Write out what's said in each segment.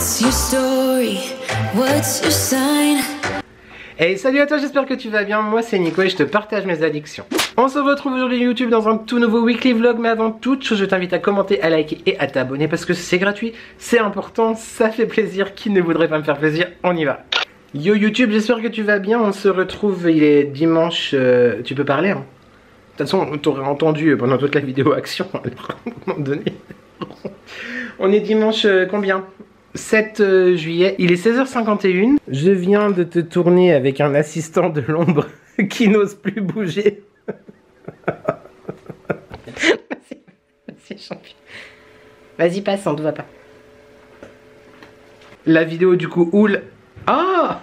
What's your story? What's your sign? Hey, salut à toi, j'espère que tu vas bien. Moi c'est Nico et je te partage mes addictions. On se retrouve aujourd'hui sur YouTube dans un tout nouveau weekly vlog. Mais avant toute chose, je t'invite à commenter, à liker et à t'abonner parce que c'est gratuit, c'est important, ça fait plaisir. Qui ne voudrait pas me faire plaisir? On y va. Yo YouTube, j'espère que tu vas bien. On se retrouve, il est dimanche. Tu peux parler hein? De toute façon, t'aurais entendu pendant toute la vidéo action à un moment donné. On est dimanche combien? 7 juillet, il est 16h51. Je viens de te tourner avec un assistant de l'ombre qui n'ose plus bouger. Vas-y, champion. Vas-y, passe, on ne te voit pas. La vidéo du coup, Oul. Ah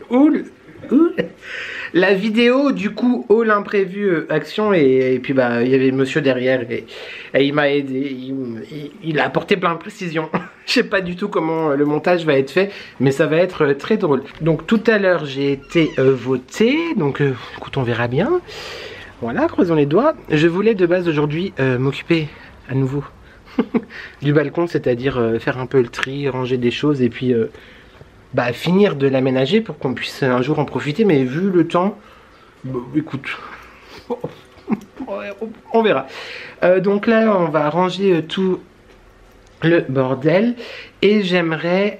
Oul. La vidéo du coup all imprévu action et puis bah il y avait monsieur derrière et il m'a aidé, il a apporté plein de précisions. Je sais pas du tout comment le montage va être fait mais ça va être très drôle. Donc tout à l'heure j'ai été voté, donc écoute on verra bien. Voilà, croisons les doigts. Je voulais de base aujourd'hui m'occuper à nouveau du balcon, c'est-à-dire faire un peu le tri, ranger des choses et puis bah, finir de l'aménager pour qu'on puisse un jour en profiter, mais vu le temps, bah, écoute, on verra. Donc là, on va ranger tout le bordel et j'aimerais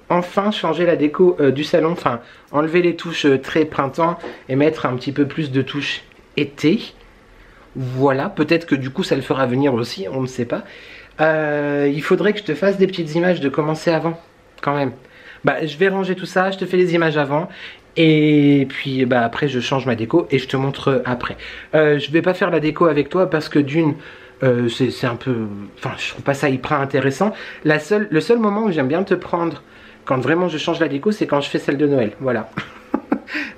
enfin changer la déco du salon, enfin enlever les touches très printemps et mettre un petit peu plus de touches été. Voilà, peut-être que du coup ça le fera venir aussi, on ne sait pas. Il faudrait que je te fasse des petites images de comment c'est avant. Quand même, bah je vais ranger tout ça, je te fais les images avant et puis bah après je change ma déco et je te montre après. Je vais pas faire la déco avec toi parce que d'une c'est un peu, enfin je trouve pas ça hyper intéressant. Le seul moment où j'aime bien te prendre quand vraiment je change la déco, c'est quand je fais celle de Noël, voilà.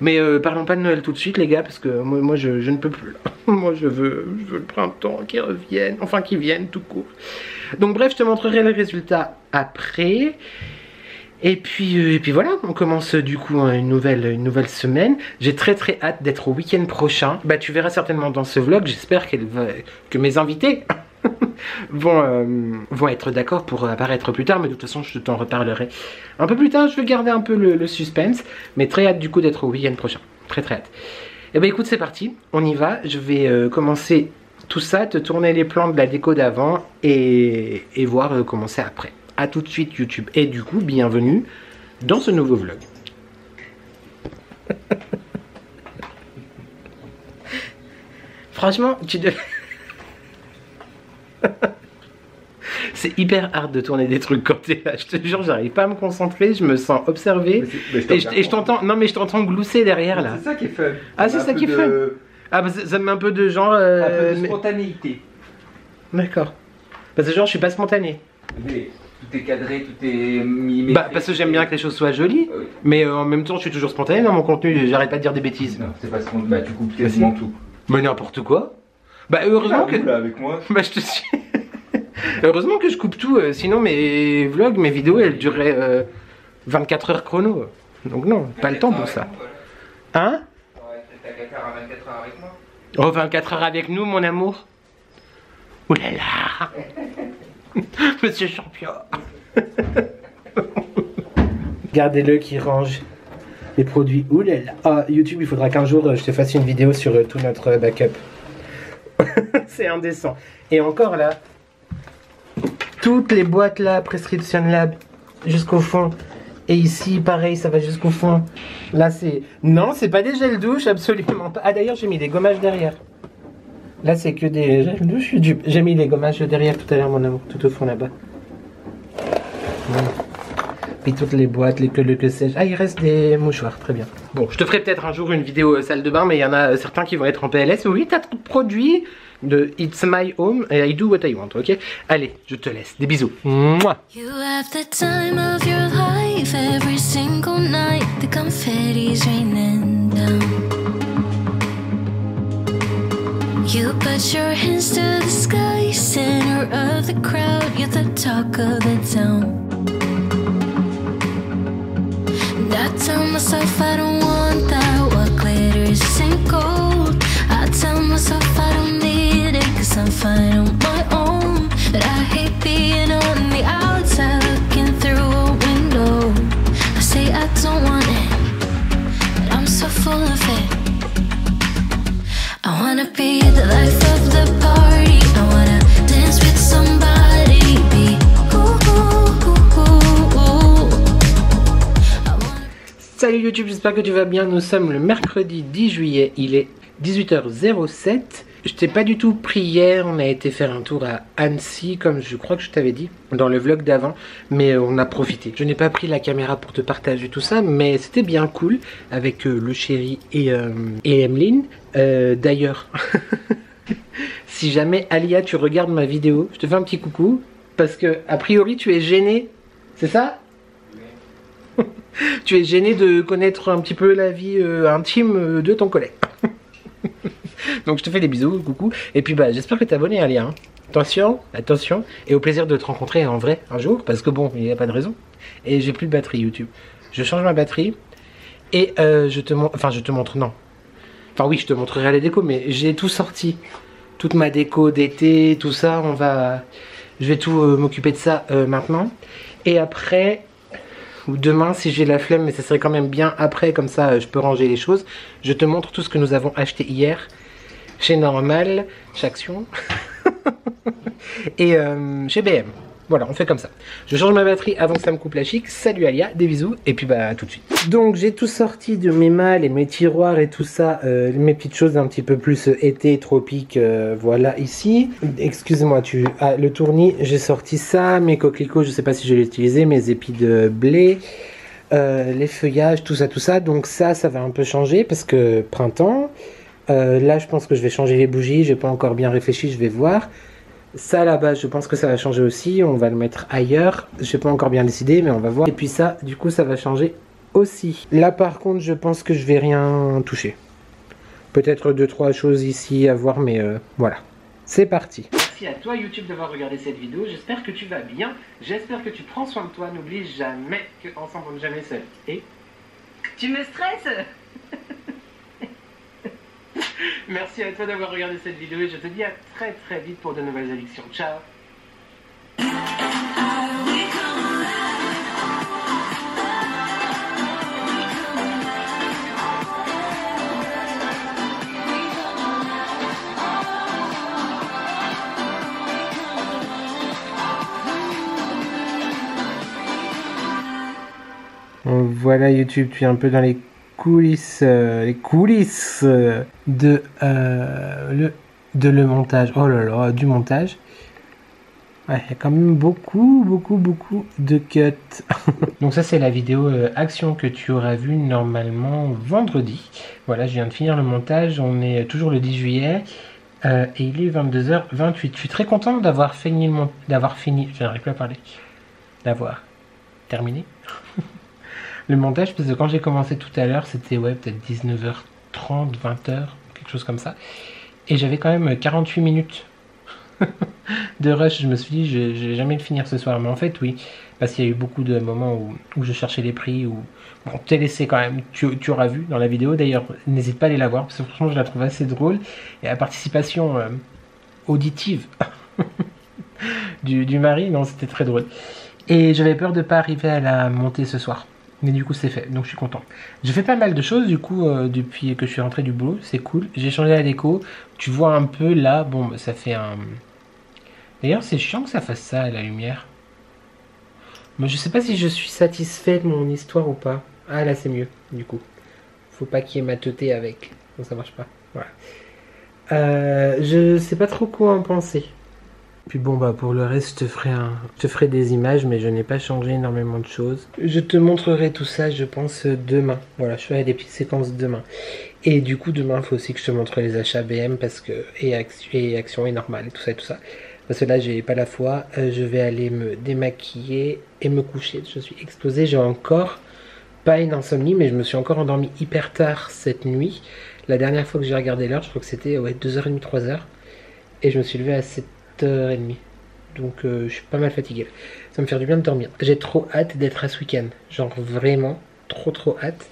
Mais parlons pas de Noël tout de suite les gars parce que moi je ne peux plus. Moi je veux le printemps qui revienne, enfin qui vienne tout court. Donc bref, je te montrerai le résultat après. Et puis voilà, on commence du coup une nouvelle semaine. J'ai très hâte d'être au week-end prochain. Bah tu verras certainement dans ce vlog, j'espère que mes invités vont être d'accord pour apparaître plus tard. Mais de toute façon je t'en reparlerai un peu plus tard, je vais garder un peu le suspense. Mais très hâte du coup d'être au week-end prochain, très hâte. Et bah écoute c'est parti, on y va. Je vais commencer tout ça, te tourner les plans de la déco d'avant et voir comment c'est après. A tout de suite YouTube et du coup bienvenue dans ce nouveau vlog. Franchement tu devais... C'est hyper hard de tourner des trucs quand t'es là, je te jure j'arrive pas à me concentrer, je me sens observé et je t'entends, non mais je t'entends glousser derrière là. C'est ça qui est fun. Ah c'est ça qui est fun. Ah bah ça me met un peu de genre... un peu de spontanéité. D'accord. Parce que genre je suis pas spontané. Mais tout est cadré, tout est millimétré. Bah parce que j'aime bien que les choses soient jolies, oui. Mais en même temps je suis toujours spontané dans mon contenu, j'arrête pas de dire des bêtises. Non c'est pas spontané, bah tu coupes quasiment tout. Mais n'importe quoi. Bah heureusement que... là avec moi. Bah je te suis. Heureusement que je coupe tout, sinon mes vlogs, mes vidéos elles dureraient 24 heures chrono. Donc non, pas le temps pour ça. Hein? T'as qu'à faire à 24 heures avec moi. Oh 24 heures avec nous mon amour. Ouh là là. Monsieur champion. Regardez-le qui range les produits. Ouh là là. Ah, YouTube, il faudra qu'un jour je te fasse une vidéo sur tout notre backup. C'est indécent. Et encore là, toutes les boîtes là, Prescription Lab, jusqu'au fond. Et ici, pareil, ça va jusqu'au fond. Là, c'est... Non, c'est pas des gels douche, absolument pas. Ah, d'ailleurs, j'ai mis des gommages derrière. Là, c'est que des gels douche, je suis dupe. J'ai mis les gommages derrière tout à l'heure, mon amour, tout au fond là-bas. Puis toutes les boîtes, que sais-je. Ah, il reste des mouchoirs, très bien. Bon, je te ferai peut-être un jour une vidéo salle de bain, mais il y en a certains qui vont être en PLS. Oui, t'as trop de produits de It's My Home and I Do What I Want, ok? Allez, je te laisse. Des bisous. Mouah. You have the time of your life every single night. The confetti's raining down. You put your hands to the sky, center of the crowd. You're the talk of the town. And I tell myself I don't want that. What glitters ain't gold. I tell myself I don't need it, 'cause I'm fine on my own. But I hate being on YouTube, j'espère que tu vas bien. Nous sommes le mercredi 10 juillet, il est 18h07. Je t'ai pas du tout pris hier, on a été faire un tour à Annecy, comme je crois que je t'avais dit dans le vlog d'avant, mais on a profité. Je n'ai pas pris la caméra pour te partager tout ça, mais c'était bien cool avec le chéri et Emeline. D'ailleurs, si jamais Alia tu regardes ma vidéo, je te fais un petit coucou, parce que a priori tu es gêné, c'est ça? Tu es gêné de connaître un petit peu la vie intime de ton collègue. Donc je te fais des bisous, coucou. Et puis bah j'espère que t'es abonné, Alia. Hein. Attention, attention. Et au plaisir de te rencontrer en vrai un jour. Parce que bon, il n'y a pas de raison. Et j'ai plus de batterie YouTube. Je change ma batterie. Et je te montre. Enfin je te montre, non. Enfin oui, je te montrerai les décos. Mais j'ai tout sorti. Toute ma déco d'été, tout ça. Je vais tout m'occuper de ça maintenant. Et après, ou demain si j'ai la flemme, mais ça serait quand même bien après, comme ça je peux ranger les choses. Je te montre tout ce que nous avons acheté hier chez Normal, chez Action et chez BM. Voilà, on fait comme ça. Je change ma batterie avant que ça me coupe la chic. Salut Alia, des bisous et puis bah à tout de suite. Donc j'ai tout sorti de mes malles et mes tiroirs et tout ça, mes petites choses un petit peu plus été, tropique, voilà ici. Excuse-moi, le tournis, j'ai sorti ça, mes coquelicots, je sais pas si je l'ai utilisé, mes épis de blé, les feuillages, tout ça. Donc ça va un peu changer parce que printemps. Là je pense que je vais changer les bougies, j'ai pas encore bien réfléchi, je vais voir. Ça là-bas je pense que ça va changer aussi, on va le mettre ailleurs, je n'ai pas encore bien décidé mais on va voir. Et puis ça du coup ça va changer aussi. Là par contre je pense que je vais rien toucher. Peut-être 2-3 choses ici à voir mais voilà. C'est parti. Merci à toi YouTube d'avoir regardé cette vidéo, j'espère que tu vas bien, j'espère que tu prends soin de toi, n'oublie jamais qu'ensemble on n'est jamais seul. Et tu me stresses. Merci à toi d'avoir regardé cette vidéo et je te dis à très vite pour de nouvelles addictions. Ciao. Voilà YouTube, tu es un peu dans les coulisses de le montage. Oh là là, du montage. Ouais, il y a quand même beaucoup de cuts. Donc ça c'est la vidéo action que tu auras vue normalement vendredi. Voilà, je viens de finir le montage, on est toujours le 10 juillet et il est 22h28. Je suis très content d'avoir fini, je n'arrive plus à parler, d'avoir terminé le montage, parce que quand j'ai commencé tout à l'heure, c'était ouais, peut-être 19h30, 20h, quelque chose comme ça. Et j'avais quand même 48 minutes de rush. Je me suis dit, je vais jamais le finir ce soir. Mais en fait, oui, parce qu'il y a eu beaucoup de moments où je cherchais les prix. Bon, t'es laissé quand même, tu auras vu dans la vidéo. D'ailleurs, n'hésite pas à aller la voir, parce que franchement, je la trouve assez drôle. Et la participation auditive du mari, non, c'était très drôle. Et j'avais peur de ne pas arriver à la monter ce soir. Mais du coup c'est fait, donc je suis content. J'ai fait pas mal de choses du coup depuis que je suis rentré du boulot, c'est cool. J'ai changé la déco, tu vois un peu là, bon bah, ça fait un... D'ailleurs c'est chiant que ça fasse ça à la lumière. Moi je sais pas si je suis satisfait de mon histoire ou pas. Ah là c'est mieux du coup. Faut pas qu'il y ait ma teuté avec, donc ça marche pas. Voilà. Je sais pas trop quoi en penser. Puis bon bah pour le reste je te ferai des images mais je n'ai pas changé énormément de choses. Je te montrerai tout ça je pense demain. Voilà, je ferai des petites séquences demain. Et du coup demain il faut aussi que je te montre les achats BM parce que et Action est normal et tout ça. Parce que là j'ai pas la foi, je vais aller me démaquiller et me coucher. Je suis explosée, j'ai encore pas une insomnie mais je me suis encore endormi hyper tard cette nuit. La dernière fois que j'ai regardé l'heure je crois que c'était ouais, 2h30, 3h. Et je me suis levé à 7h30. Donc je suis pas mal fatigué. Ça me fait du bien de dormir. J'ai trop hâte d'être à ce week-end. Genre vraiment trop hâte.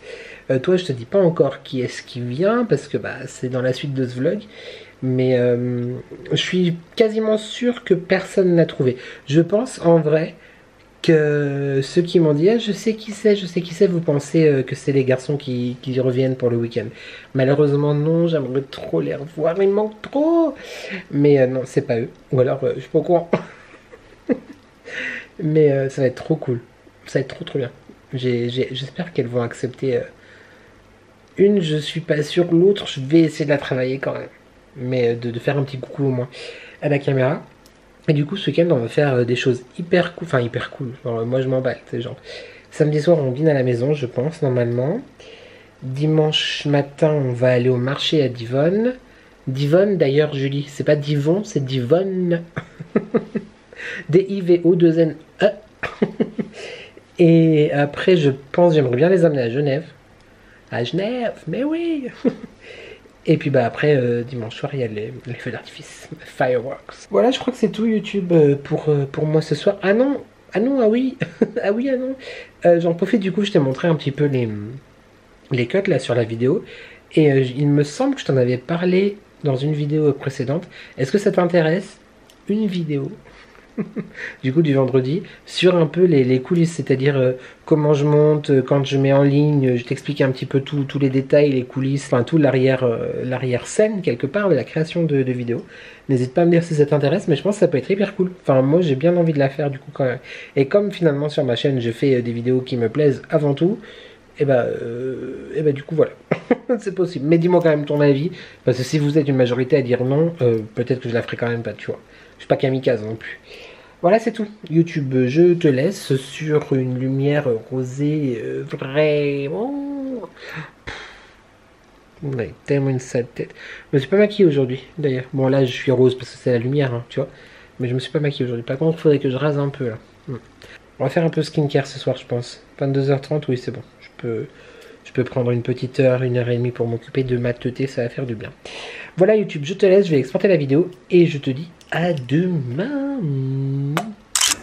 Toi je te dis pas encore qui est-ce qui vient parce que bah c'est dans la suite de ce vlog. Mais je suis quasiment sûr que personne n'a trouvé. Je pense en vrai que ceux qui m'ont dit je sais qui c'est, vous pensez que c'est les garçons qui reviennent pour le week-end. Malheureusement non, j'aimerais trop les revoir, il me manque trop. Mais non, c'est pas eux. Ou alors je suis pas au courant. Mais ça va être trop cool. Ça va être trop bien. J'espère qu'elles vont accepter Une, je suis pas sûr. L'autre, je vais essayer de la travailler quand même. Mais de faire un petit coucou au moins à la caméra. Et du coup, ce week-end, on va faire des choses hyper cool. Enfin, hyper cool. Genre, moi, je m'emballe. Genre, samedi soir, on dîne à la maison, je pense, normalement. Dimanche matin, on va aller au marché à Divonne. Divonne, d'ailleurs, Julie, c'est pas Divon, c'est Divonne. D-I-V-O-2-N-E. Et après, je pense, j'aimerais bien les amener à Genève. À Genève, mais oui. Et puis bah après, dimanche soir, il y a les feux d'artifice, fireworks. Voilà, je crois que c'est tout YouTube pour moi ce soir. Ah non, ah oui, ah oui, ah non. J'en profite, du coup, je t'ai montré un petit peu les cuts là sur la vidéo. Et il me semble que je t'en avais parlé dans une vidéo précédente. Est-ce que ça t'intéresse? Une vidéo du coup du vendredi sur un peu les coulisses, c'est-à-dire comment je monte, quand je mets en ligne, je t'explique un petit peu tous les détails, les coulisses, enfin tout l'arrière scène quelque part de la création de vidéos. N'hésite pas à me dire si ça t'intéresse, mais je pense que ça peut être hyper cool. Enfin moi j'ai bien envie de la faire du coup quand même. Et comme finalement sur ma chaîne je fais des vidéos qui me plaisent avant tout, et bah du coup voilà. C'est possible, mais dis-moi quand même ton avis, parce que si vous êtes une majorité à dire non, peut-être que je la ferai quand même pas, tu vois. Je suis pas kamikaze non plus. Voilà, c'est tout. YouTube, je te laisse sur une lumière rosée vraiment... On a tellement une sale tête. Je me suis pas maquillée aujourd'hui, d'ailleurs. Bon, là, je suis rose parce que c'est la lumière, hein, tu vois. Mais je me suis pas maquillée aujourd'hui. Par contre, il faudrait que je rase un peu, là. On va faire un peu skincare ce soir, je pense. 22h30, oui, c'est bon. Je peux prendre une petite heure, 1h30 pour m'occuper de ma teuté, ça va faire du bien. Voilà YouTube, je te laisse, je vais exporter la vidéo et je te dis à demain.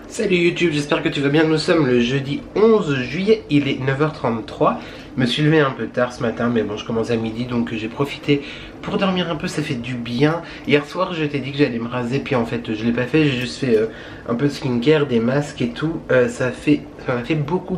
Salut YouTube, j'espère que tu vas bien. Nous sommes le jeudi 11 juillet, il est 9h33. Je me suis levé un peu tard ce matin, mais bon, je commence à midi, donc j'ai profité pour dormir un peu, ça fait du bien. Hier soir, je t'ai dit que j'allais me raser, puis en fait, je l'ai pas fait, j'ai juste fait un peu de skincare, des masques et tout. Ça m'a fait beaucoup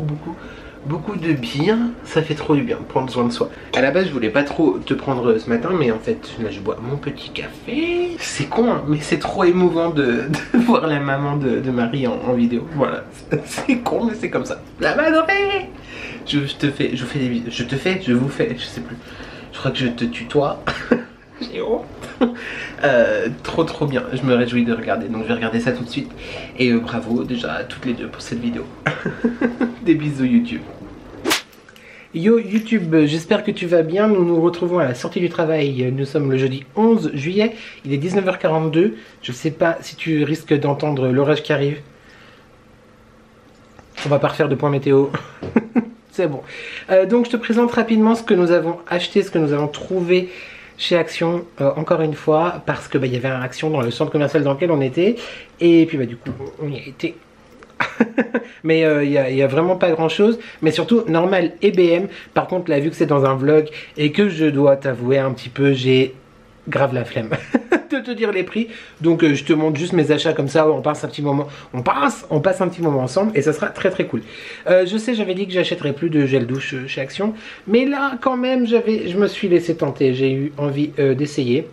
de bien, ça fait trop du bien de prendre soin de soi. À la base je voulais pas trop te prendre ce matin, mais en fait là je bois mon petit café. C'est con hein, mais c'est trop émouvant de voir la maman de Marie en vidéo. Voilà, c'est con mais c'est comme ça. La m'adorer. Je vous fais, je sais plus. Je crois que je te tutoie. J'ai honte. Trop bien, je me réjouis de regarder, donc je vais regarder ça tout de suite. Et bravo déjà à toutes les deux pour cette vidéo. Des bisous YouTube. Yo YouTube, j'espère que tu vas bien. Nous nous retrouvons à la sortie du travail. Nous sommes le jeudi 11 juillet, il est 19h42. Je sais pas si tu risques d'entendre l'orage qui arrive. On va pas refaire de point météo. C'est bon. Donc je te présente rapidement ce que nous avons acheté, ce que nous avons trouvé chez Action, encore une fois, parce que il y avait un Action dans le centre commercial dans lequel on était, et puis du coup on y a été. Mais il y a vraiment pas grand chose, mais surtout normal et BM. Par contre là, vu que c'est dans un vlog et que je dois t'avouer un petit peu, j'ai grave la flemme de te dire les prix, donc je te montre juste mes achats comme ça, on passe un petit moment, on passe un petit moment ensemble et ça sera très cool. Je sais, j'avais dit que j'achèterais plus de gel douche chez Action, mais là quand même je me suis laissé tenter, j'ai eu envie d'essayer.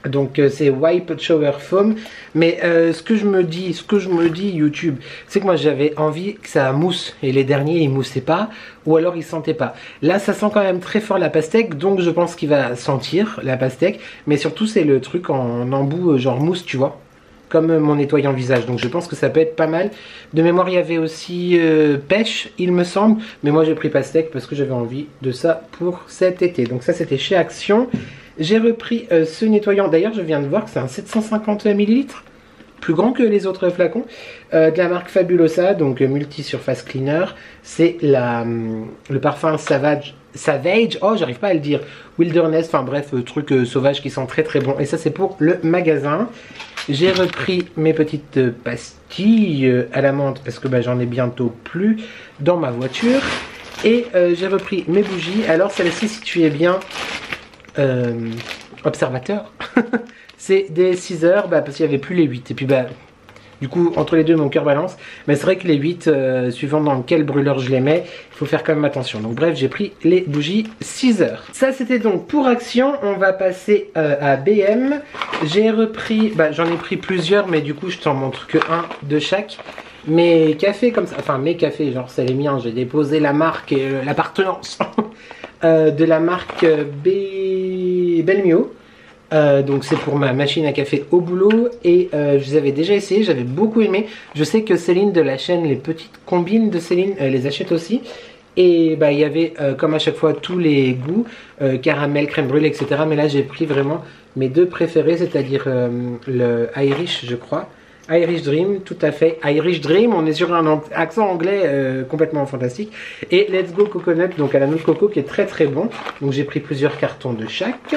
Donc c'est Wipe Shower Foam, mais ce que je me dis YouTube, c'est que moi j'avais envie que ça mousse, et les derniers ils moussaient pas, ou alors ils sentaient pas. Là ça sent quand même très fort la pastèque, donc je pense qu'il va sentir la pastèque, mais surtout c'est le truc en embout genre mousse, tu vois, comme mon nettoyant visage, donc je pense que ça peut être pas mal. De mémoire il y avait aussi pêche il me semble, mais moi j'ai pris pastèque parce que j'avais envie de ça pour cet été. Donc ça c'était chez Action. J'ai repris ce nettoyant, d'ailleurs je viens de voir que c'est un 750 ml, plus grand que les autres flacons, de la marque Fabulosa, donc multi-surface cleaner. C'est le parfum Savage, oh j'arrive pas à le dire, Wilderness, enfin bref, truc sauvage qui sent très bon, et ça c'est pour le magasin. J'ai repris mes petites pastilles à la menthe, parce que j'en ai bientôt plus dans ma voiture, et j'ai repris mes bougies. Alors celle-ci, si tu es bien observateur, c'est des 6 heures, parce qu'il n'y avait plus les 8, et puis du coup entre les deux mon cœur balance, mais c'est vrai que les 8 suivant dans quel brûleur je les mets, il faut faire quand même attention. Donc bref, j'ai pris les bougies 6 heures. Ça c'était donc pour Action. On va passer à BM. J'ai repris, j'en ai pris plusieurs, mais du coup je t'en montre que un de chaque. Mes cafés comme ça, enfin mes cafés, genre c'est les miens, j'ai déposé la marque et l'appartenance de la marque Belmio. Donc c'est pour ma machine à café au boulot et je les avais déjà essayé, j'avais beaucoup aimé. Je sais que Céline de la chaîne Les Petites Combines de Céline les achète aussi. Et bah il y avait comme à chaque fois tous les goûts, caramel, crème brûlée, etc. Mais là j'ai pris vraiment mes deux préférés, c'est-à-dire le Irish je crois. Irish Dream, tout à fait. Irish Dream, on est sur un accent anglais complètement fantastique. Et Let's Go Coconut, donc à la noix de coco qui est très très bon. Donc j'ai pris plusieurs cartons de chaque.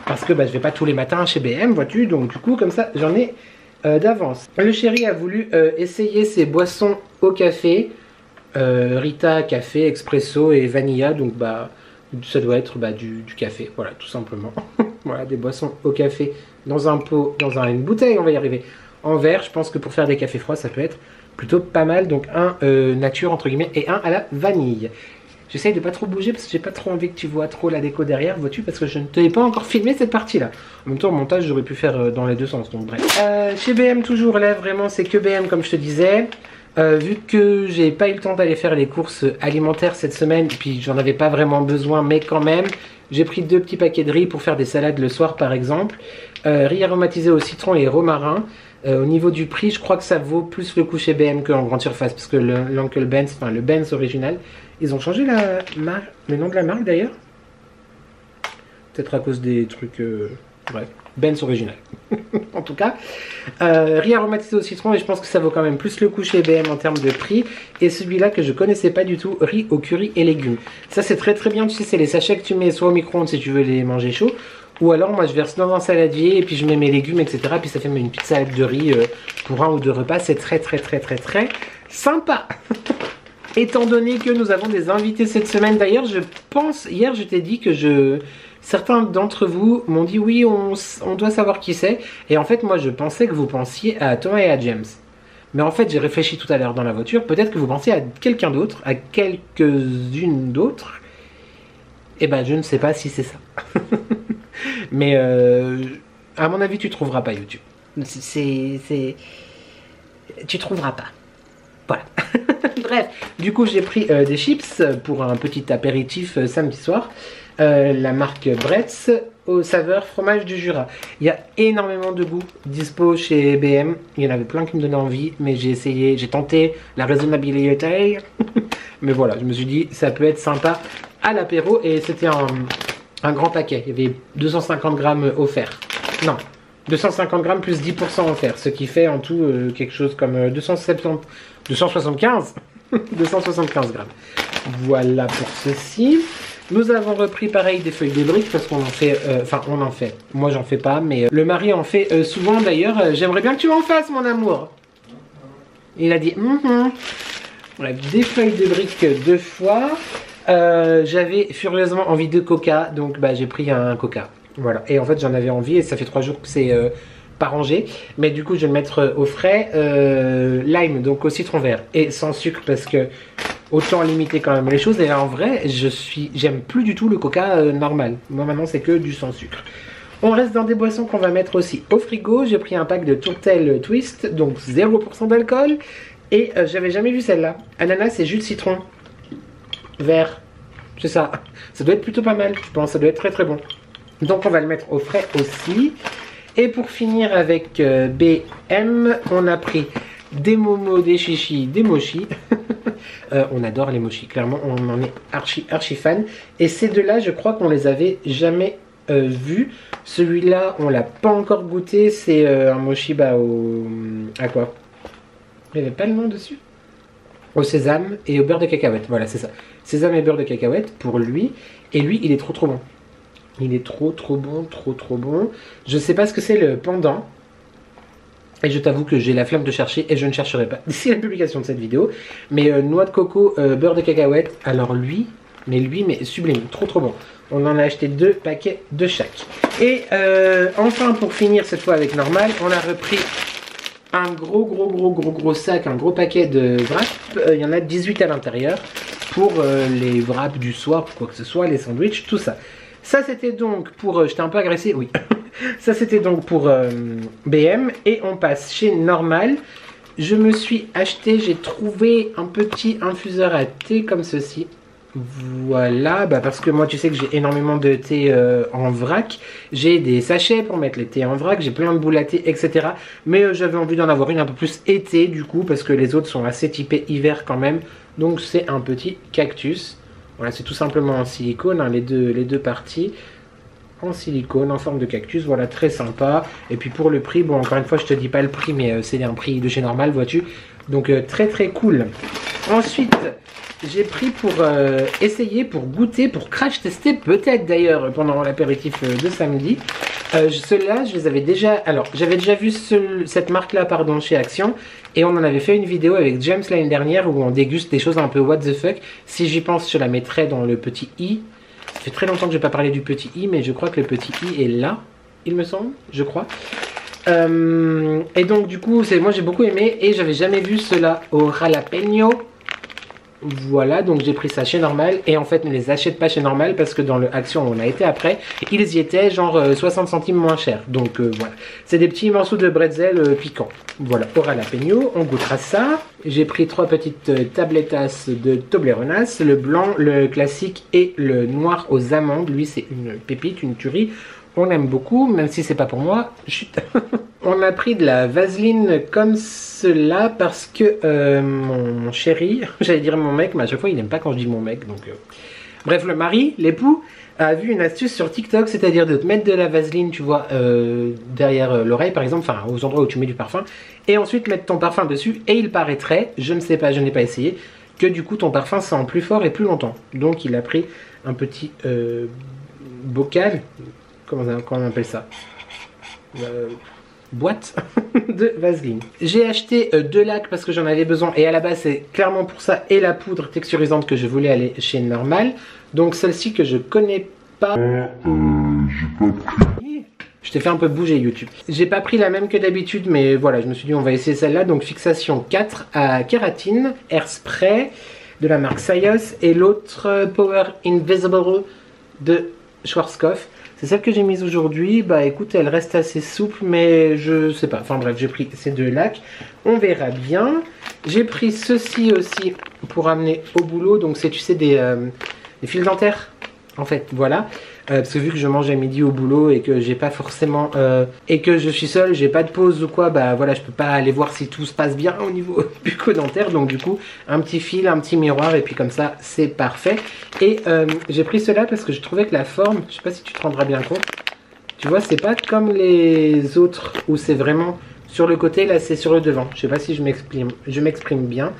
Parce que bah, je vais pas tous les matins chez BM, vois-tu. Donc du coup, comme ça, j'en ai d'avance. Le chéri a voulu essayer ses boissons au café. Rita, café, expresso et vanilla. Donc bah, ça doit être bah, du café, voilà, tout simplement. Voilà, des boissons au café dans un pot, une bouteille, on va y arriver. En verre, je pense que pour faire des cafés froids, ça peut être plutôt pas mal. Donc un nature entre guillemets et un à la vanille. J'essaye de pas trop bouger parce que j'ai pas trop envie que tu vois trop la déco derrière, vois-tu, parce que je ne t'ai pas encore filmé cette partie-là. En même temps, au montage, j'aurais pu faire dans les deux sens, donc bref. Chez BM toujours, là, vraiment, c'est que BM, comme je te disais. Vu que j'ai pas eu le temps d'aller faire les courses alimentaires cette semaine, puis j'en avais pas vraiment besoin, mais quand même, j'ai pris 2 petits paquets de riz pour faire des salades le soir, par exemple. Riz aromatisé au citron et romarin. Au niveau du prix, je crois que ça vaut plus le coup chez BM qu'en grande surface, parce que l'Uncle Ben's, enfin le Ben's original, ils ont changé le nom de la marque d'ailleurs. Peut-être à cause des trucs... bref, Ben's original. En tout cas, riz aromatisé au citron, et je pense que ça vaut quand même plus le coup chez BM en termes de prix. Et celui-là que je connaissais pas du tout, riz au curry et légumes. Ça c'est très très bien, tu sais, c'est les sachets que tu mets soit au micro-ondes si tu veux les manger chauds. Ou alors moi je verse dans un saladier et puis je mets mes légumes, etc. Puis ça fait une petite salade de riz pour 1 ou 2 repas. C'est très très très très très sympa. Étant donné que nous avons des invités cette semaine, d'ailleurs je pense, hier je t'ai dit que certains d'entre vous m'ont dit oui on doit savoir qui c'est. Et en fait moi je pensais que vous pensiez à Thomas et à James. Mais en fait j'ai réfléchi tout à l'heure dans la voiture, peut-être que vous pensiez à quelqu'un d'autre, à quelques-unes d'autres. Et ben je ne sais pas si c'est ça. Mais à mon avis tu trouveras pas YouTube. Tu trouveras pas. Voilà. Bref, du coup j'ai pris des chips pour un petit apéritif samedi soir. La marque Bretz aux saveurs fromage du Jura. Il y a énormément de goûts dispo chez BM. Il y en avait plein qui me donnaient envie, mais j'ai essayé, j'ai tenté la raisonnabilité. Mais voilà, je me suis dit ça peut être sympa à l'apéro et c'était un grand paquet. Il y avait 250 grammes offerts. Non, 250 grammes plus 10% offerts, ce qui fait en tout quelque chose comme 275 grammes. Voilà pour ceci. Nous avons repris pareil des feuilles de briques parce qu'on en fait, moi j'en fais pas, mais le mari en fait souvent d'ailleurs. J'aimerais bien que tu en fasses mon amour. Il a dit Bref, des feuilles de briques 2 fois. J'avais furieusement envie de coca, donc bah, j'ai pris un coca. Voilà, et en fait j'en avais envie et ça fait 3 jours que c'est pas rangé. Mais du coup je vais le mettre au frais. Lime, donc au citron vert et sans sucre parce que autant limiter quand même les choses. Et là en vrai j'aime plus du tout le coca normal. Moi maintenant c'est que du sans sucre. On reste dans des boissons qu'on va mettre aussi au frigo. J'ai pris un pack de tourtelles twist, donc 0% d'alcool. Et j'avais jamais vu celle-là. Ananas et jus de citron vert. C'est ça. Ça doit être plutôt pas mal, je pense. Ça doit être très très bon. Donc on va le mettre au frais aussi. Et pour finir avec BM, on a pris des momos, des chichis, des mochis. On adore les mochis, clairement. On en est archi fan. Et ces deux-là, je crois qu'on les avait jamais vus. Celui-là, on l'a pas encore goûté. C'est un mochi à quoi? Il n'y avait pas le nom dessus. Au sésame et au beurre de cacahuète. Voilà, c'est ça. Sésame et beurre de cacahuète pour lui. Et lui, il est trop bon. Il est trop bon, trop bon. Je sais pas ce que c'est le pendant. Et je t'avoue que j'ai la flemme de chercher et je ne chercherai pas d'ici la publication de cette vidéo. Mais noix de coco, beurre de cacahuète. Alors lui, mais sublime. Trop bon. On en a acheté 2 paquets de chaque. Et enfin, pour finir cette fois avec normal, on a repris un gros sac, un gros paquet de wraps. Il y en a 18 à l'intérieur pour les wraps du soir, quoi que ce soit, les sandwichs, tout ça. Ça c'était donc pour... j'étais un peu agressé, oui. Ça c'était donc pour BM. Et on passe chez Normal. Je me suis acheté, j'ai trouvé un petit infuseur à thé comme ceci. Voilà, bah parce que moi tu sais que j'ai énormément de thé en vrac. J'ai des sachets pour mettre les thés en vrac, j'ai plein de boules à thé, etc. Mais j'avais envie d'en avoir une un peu plus été du coup, parce que les autres sont assez typés hiver quand même. Donc c'est un petit cactus. Voilà, c'est tout simplement en silicone, hein, les deux parties. En silicone, en forme de cactus, voilà, très sympa. Et puis pour le prix, bon encore une fois je te dis pas le prix, mais c'est un prix de chez Normal, vois-tu. Donc très très cool. Ensuite, j'ai pris pour essayer, pour goûter, pour crash tester, peut-être d'ailleurs pendant l'apéritif de samedi. Ceux-là, je les avais déjà... Alors, j'avais déjà vu cette marque-là, pardon, chez Action. Et on en avait fait une vidéo avec James l'année dernière où on déguste des choses un peu what the fuck. Si j'y pense, je la mettrai dans le petit i. Ça fait très longtemps que je n'ai pas parlé du petit i, mais je crois que le petit i est là, il me semble, je crois. Et donc du coup, moi j'ai beaucoup aimé et j'avais jamais vu cela au jalapeno. Voilà, donc j'ai pris ça chez Normal et en fait ne les achète pas chez Normal parce que dans le Action où on a été après, ils y étaient genre 60 centimes moins cher. Donc voilà, c'est des petits morceaux de bretzel piquants. Voilà, au jalapeno, on goûtera ça. J'ai pris 3 petites tablettas de Toblerones, le blanc, le classique et le noir aux amandes. Lui c'est une pépite, une tuerie. On aime beaucoup, même si c'est pas pour moi. Chut. On a pris de la vaseline comme cela parce que mon chéri, j'allais dire mon mec, mais à chaque fois il n'aime pas quand je dis mon mec. Donc, bref, le mari, l'époux, a vu une astuce sur TikTok, c'est-à-dire de te mettre de la vaseline, tu vois, derrière l'oreille par exemple, enfin aux endroits où tu mets du parfum, et ensuite mettre ton parfum dessus, et il paraîtrait, je ne sais pas, je n'ai pas essayé, que du coup ton parfum sent plus fort et plus longtemps. Donc il a pris un petit bocal, comment on appelle ça, boîte de vaseline. J'ai acheté 2 lacs parce que j'en avais besoin et à la base c'est clairement pour ça, et la poudre texturisante que je voulais aller chez Normal. Donc celle-ci que je connais pas. J'ai pas pris. Je t'ai fait un peu bouger YouTube. J'ai pas pris la même que d'habitude, mais voilà, je me suis dit on va essayer celle-là. Donc fixation 4 à kératine, Airspray de la marque Sayos et l'autre Power Invisible de Schwarzkopf. C'est celle que j'ai mise aujourd'hui. Bah écoute, elle reste assez souple, mais je sais pas. Enfin bref, j'ai pris ces 2 lacs. On verra bien. J'ai pris ceci aussi pour amener au boulot. Donc c'est, tu sais, des fils dentaires. En fait, voilà. Parce que vu que je mange à midi au boulot et que j'ai pas forcément... et que je suis seule, j'ai pas de pause ou quoi, bah voilà, je peux pas aller voir si tout se passe bien au niveau bucco-dentaire. Donc du coup, un petit fil, un petit miroir et puis comme ça, c'est parfait. Et j'ai pris cela parce que je trouvais que la forme, je sais pas si tu te rendras bien compte, tu vois, c'est pas comme les autres où c'est vraiment sur le côté, là c'est sur le devant. Je sais pas si je m'exprime bien.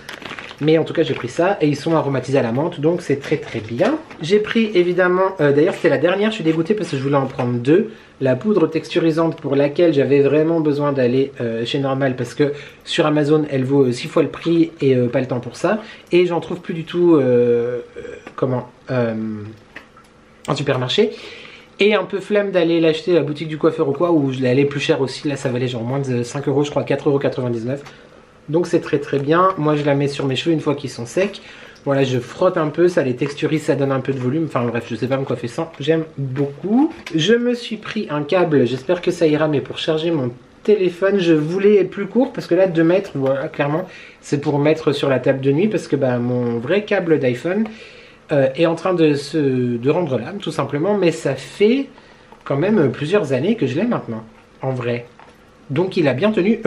Mais en tout cas j'ai pris ça et ils sont aromatisés à la menthe, donc c'est très très bien. J'ai pris évidemment, d'ailleurs c'était la dernière, je suis dégoûté parce que je voulais en prendre 2. La poudre texturisante pour laquelle j'avais vraiment besoin d'aller chez Normal parce que sur Amazon elle vaut 6 fois le prix et pas le temps pour ça. Et j'en trouve plus du tout en supermarché. Et un peu flemme d'aller l'acheter à la boutique du coiffeur ou quoi, où je l'ai allé plus cher aussi, là ça valait genre moins de 5 €, je crois 4,99 €. Donc c'est très très bien. Moi je la mets sur mes cheveux une fois qu'ils sont secs. Voilà, je frotte un peu, ça les texturise, ça donne un peu de volume. Enfin bref, je sais pas me coiffer sans, j'aime beaucoup. Je me suis pris un câble, j'espère que ça ira, mais pour charger mon téléphone, je voulais être plus court parce que là 2 mètres, voilà, clairement, c'est pour mettre sur la table de nuit parce que bah, mon vrai câble d'iPhone est en train de rendre l'âme tout simplement, mais ça fait quand même plusieurs années que je l'ai maintenant, en vrai. Donc il a bien tenu.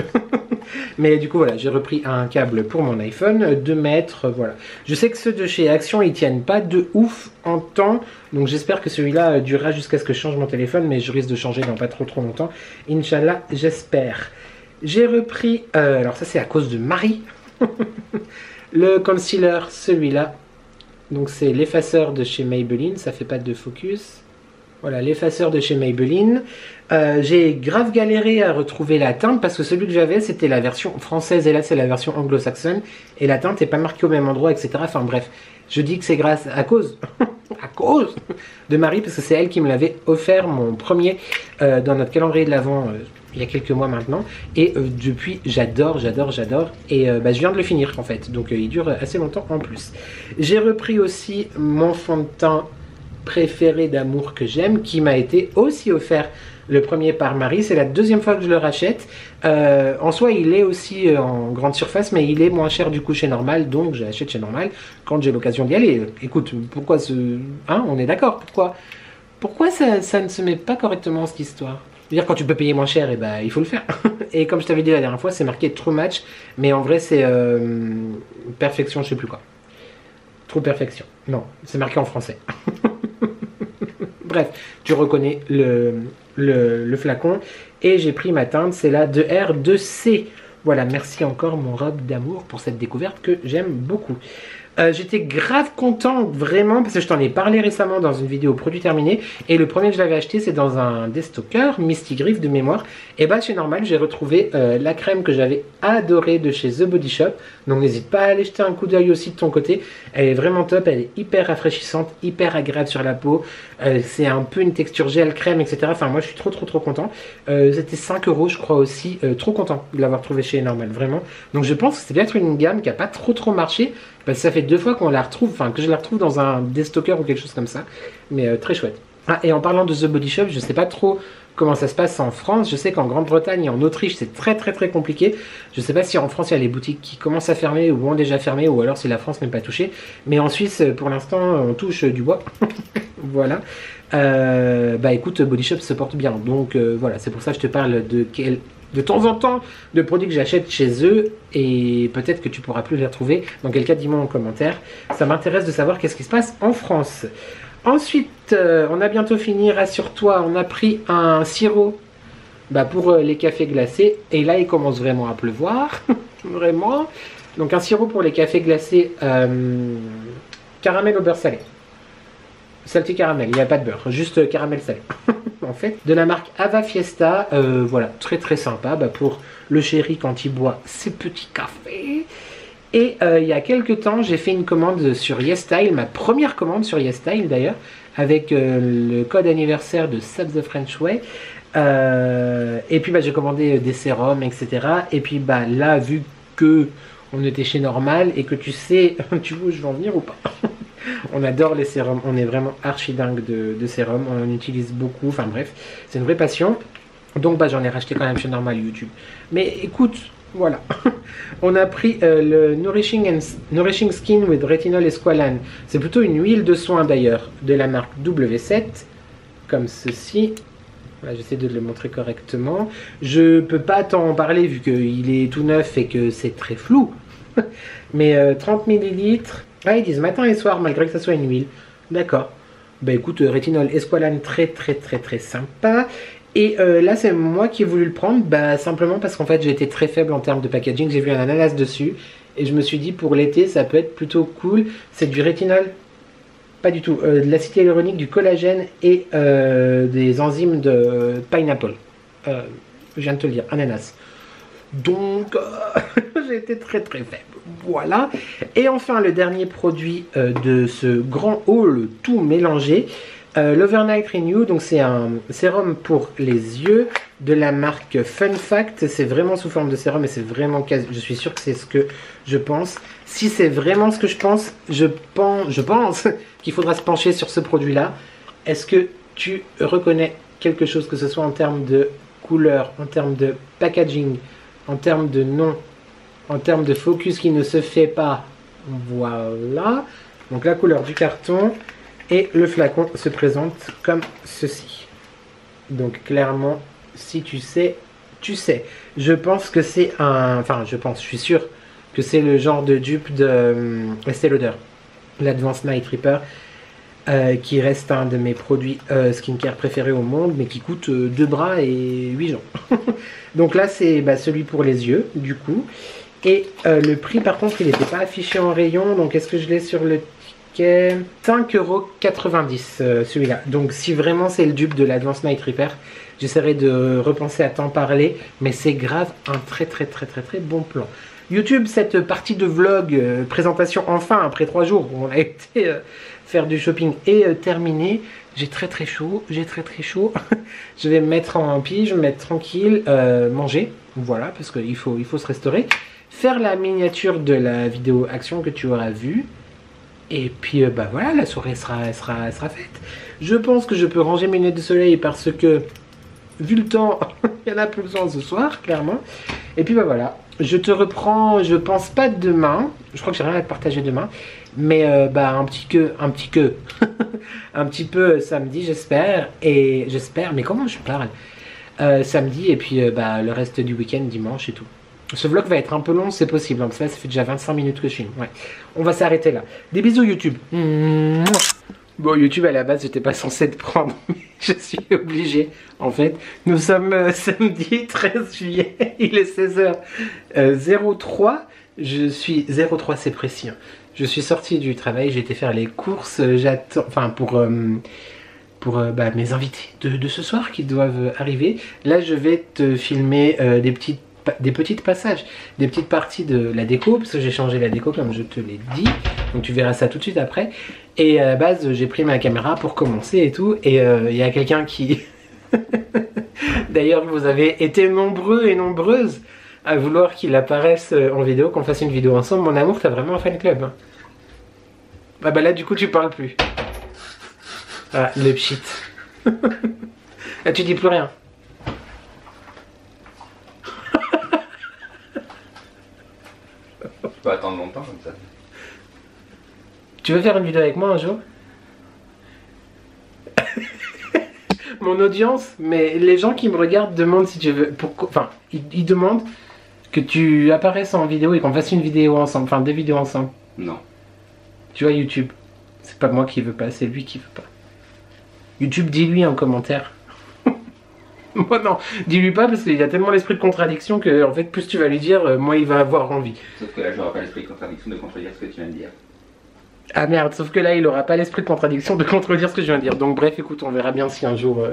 Mais du coup voilà, j'ai repris un câble pour mon iPhone, 2 mètres, voilà. Je sais que ceux de chez Action, ils tiennent pas de ouf en temps. Donc j'espère que celui-là durera jusqu'à ce que je change mon téléphone. Mais je risque de changer dans pas trop longtemps. Inch'Allah, j'espère. J'ai repris, alors ça c'est à cause de Marie. Le concealer, celui-là. Donc c'est l'effaceur de chez Maybelline, ça fait pas de focus. Voilà, l'effaceur de chez Maybelline. J'ai grave galéré à retrouver la teinte parce que celui que j'avais c'était la version française et là c'est la version anglo-saxonne et la teinte n'est pas marquée au même endroit, etc. Enfin bref, je dis que c'est grâce à cause de Marie parce que c'est elle qui me l'avait offert, mon premier dans notre calendrier de l'Avent il y a quelques mois maintenant, et depuis j'adore et bah, je viens de le finir en fait, donc il dure assez longtemps en plus. J'ai repris aussi mon fond de teint préféré d'amour que j'aime, qui m'a été aussi offert. Le premier par Marie, c'est la deuxième fois que je le rachète. En soi, il est aussi en grande surface, mais il est moins cher du coup chez Normal, donc j'achète chez Normal quand j'ai l'occasion d'y aller. Écoute, pourquoi ce... Hein, on est d'accord, pourquoi ça ne se met pas correctement cette histoire? C'est-à-dire quand tu peux payer moins cher, et ben, il faut le faire. Et comme je t'avais dit la dernière fois, c'est marqué True Match, mais en vrai c'est Perfection, je sais plus quoi. True Perfection. Non, c'est marqué en français. Bref, tu reconnais le flacon. Et j'ai pris ma teinte, c'est la 2R2C. Voilà, merci encore mon robe d'amour pour cette découverte que j'aime beaucoup. J'étais grave content, vraiment, parce que je t'en ai parlé récemment dans une vidéo produit terminé. Et le premier que je l'avais acheté, c'est dans un destocker, Misty Griff de mémoire. Et bah, chez Normal, j'ai retrouvé la crème que j'avais adorée de chez The Body Shop. Donc, n'hésite pas à aller jeter un coup d'œil aussi de ton côté. Elle est vraiment top, elle est hyper rafraîchissante, hyper agréable sur la peau. C'est un peu une texture gel crème, etc. Enfin, moi, je suis trop content. C'était 5 € je crois aussi. Trop content de l'avoir trouvé chez Normal, vraiment. Donc, je pense que c'est peut-être une gamme qui n'a pas trop marché. Parce que ça fait 2 fois qu'on la retrouve, enfin que je la retrouve dans un destocker ou quelque chose comme ça. Mais très chouette. Ah, et en parlant de The Body Shop, je sais pas trop comment ça se passe en France. Je sais qu'en Grande-Bretagne et en Autriche, c'est très compliqué. Je sais pas si en France, il y a les boutiques qui commencent à fermer ou ont déjà fermé, ou alors si la France n'est pas touchée. Mais en Suisse, pour l'instant, on touche du bois. Voilà. Bah écoute, Body Shop se porte bien. Donc voilà, c'est pour ça que je te parle de temps en temps de produits que j'achète chez eux, et peut-être que tu pourras plus les retrouver. Dans quel cas, dis-moi en commentaire. Ça m'intéresse de savoir qu'est-ce qui se passe en France. Ensuite, on a bientôt fini, rassure-toi, on a pris un sirop pour les cafés glacés, et là il commence vraiment à pleuvoir, vraiment. Donc un sirop pour les cafés glacés caramel au beurre salé. Salty caramel, il n'y a pas de beurre, juste caramel salé. En fait, de la marque Ava Fiesta, voilà, très sympa pour le chéri quand il boit ses petits cafés. Et il y a quelques temps, j'ai fait une commande sur YesStyle, ma première commande sur YesStyle d'ailleurs, avec le code anniversaire de Sub the French Way. Et puis j'ai commandé des sérums, etc. Et puis là, vu que on était chez Normal et que tu sais, tu vois où je vais en venir ou pas? On adore les sérums, on est vraiment archi dingue de sérums, on en utilise beaucoup, enfin bref, c'est une vraie passion. Donc j'en ai racheté quand même chez Normal YouTube. Mais écoute, voilà. On a pris le Nourishing Skin with Retinol et Squalane. C'est plutôt une huile de soin d'ailleurs, de la marque W7, comme ceci. Voilà, j'essaie de le montrer correctement. Je peux pas t'en parler vu qu'il est tout neuf et que c'est très flou. Mais 30 ml. Ah, ils disent matin et soir malgré que ça soit une huile. D'accord. Bah écoute, rétinol et squalane, très sympa. Et là, c'est moi qui ai voulu le prendre, simplement parce qu'en fait, j'ai été très faible en termes de packaging. J'ai vu un ananas dessus et je me suis dit pour l'été, ça peut être plutôt cool. C'est du rétinol? Pas du tout. De l'acide hyaluronique, du collagène et des enzymes de pineapple. Je viens de te le dire, ananas. Donc, j'ai été très faible. Voilà. Et enfin, le dernier produit de ce grand haul tout mélangé, l'Overnight Renew. Donc, c'est un sérum pour les yeux de la marque Fun Fact. C'est vraiment sous forme de sérum et c'est vraiment quasi... Je suis sûr que c'est ce que je pense. Si c'est vraiment ce que je pense, je pense qu'il faudra se pencher sur ce produit-là. Est-ce que tu reconnais quelque chose, que ce soit en termes de couleur, en termes de packaging, en termes de nom, en termes de focus qui ne se fait pas? Voilà. Donc la couleur du carton et le flacon se présente comme ceci. Donc clairement, si tu sais, tu sais. Je pense que c'est un... Enfin, je suis sûr que c'est le genre de dupe de Estée Lauder, l'Advanced Night Repair, qui reste un de mes produits skincare préférés au monde, mais qui coûte 2 bras et 8 jambes. Donc là, c'est celui pour les yeux, du coup. Et le prix, par contre, il n'était pas affiché en rayon. Donc, est-ce que je l'ai sur le ticket? 5,90 € celui-là. Donc, si vraiment c'est le dupe de l'Advanced Night Repair, j'essaierai de repenser à t'en parler. Mais c'est grave un très bon plan. YouTube, cette partie de vlog, présentation enfin, après 3 jours où on a été faire du shopping, est terminée. J'ai très chaud, Je vais me mettre en pige, je vais me mettre tranquille, manger, voilà, parce qu'il faut se restaurer. Faire la miniature de la vidéo action que tu auras vue. Et puis bah voilà, la soirée sera faite. Je pense que je peux ranger mes lunettes de soleil parce que vu le temps, il y en a plus besoin ce soir, clairement. Et puis bah voilà, je te reprends, je pense pas demain. Je crois que j'ai rien à te partager demain. Mais bah un petit peu samedi j'espère. Et j'espère, mais comment je parle samedi et puis bah le reste du week-end dimanche et tout. Ce vlog va être un peu long, c'est possible, hein, parce que là ça fait déjà 25 minutes que je filme. Ouais. On va s'arrêter là. Des bisous YouTube. Bon, YouTube à la base j'étais pas censé te prendre, mais je suis obligé. En fait, nous sommes samedi 13 juillet, il est 16h03. Je suis 03, c'est précis. Hein. Je suis sorti du travail, j'ai été faire les courses. J'attends, enfin pour bah, mes invités de ce soir qui doivent arriver. Là, je vais te filmer des petits passages, des petites parties de la déco, parce que j'ai changé la déco comme je te l'ai dit. Donc tu verras ça tout de suite après. Et à la base, j'ai pris ma caméra pour commencer et tout. Et il y a quelqu'un qui... D'ailleurs, vous avez été nombreux et nombreuses à vouloir qu'il apparaisse en vidéo, qu'on fasse une vidéo ensemble. Mon amour, t'as vraiment un fan club. Hein. Ah bah là, du coup, tu parles plus. Ah, le pchit. Là, tu dis plus rien. Tu peux attendre longtemps comme ça. Tu veux faire une vidéo avec moi un jour? Mon audience, mais les gens qui me regardent demandent si tu veux. Pourquoi, enfin, ils demandent que tu apparaisses en vidéo et qu'on fasse une vidéo ensemble, enfin des vidéos ensemble. Non. Tu vois YouTube, c'est pas moi qui veux pas, c'est lui qui veut pas. YouTube, dis-lui en commentaire. Moi non, dis-lui pas parce qu'il y a tellement l'esprit de contradiction que en fait plus tu vas lui dire, moins il va avoir envie. Sauf que là j'aurai pas l'esprit de contradiction de contredire ce que tu viens de dire. Ah merde, sauf que là il aura pas l'esprit de contradiction de contredire ce que je viens de dire. Donc bref, écoute, on verra bien si un jour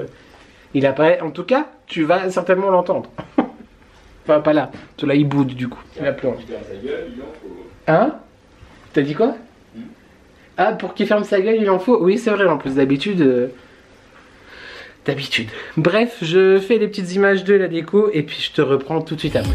il apparaît. En tout cas, tu vas certainement l'entendre. Enfin pas là, tout là il boude du coup. Il va pleurer. Hein? T'as dit quoi? Ah, pour qu'il ferme sa gueule il en faut? Oui c'est vrai, en plus d'habitude... D'habitude. Bref, je fais des petites images de la déco et puis je te reprends tout de suite après.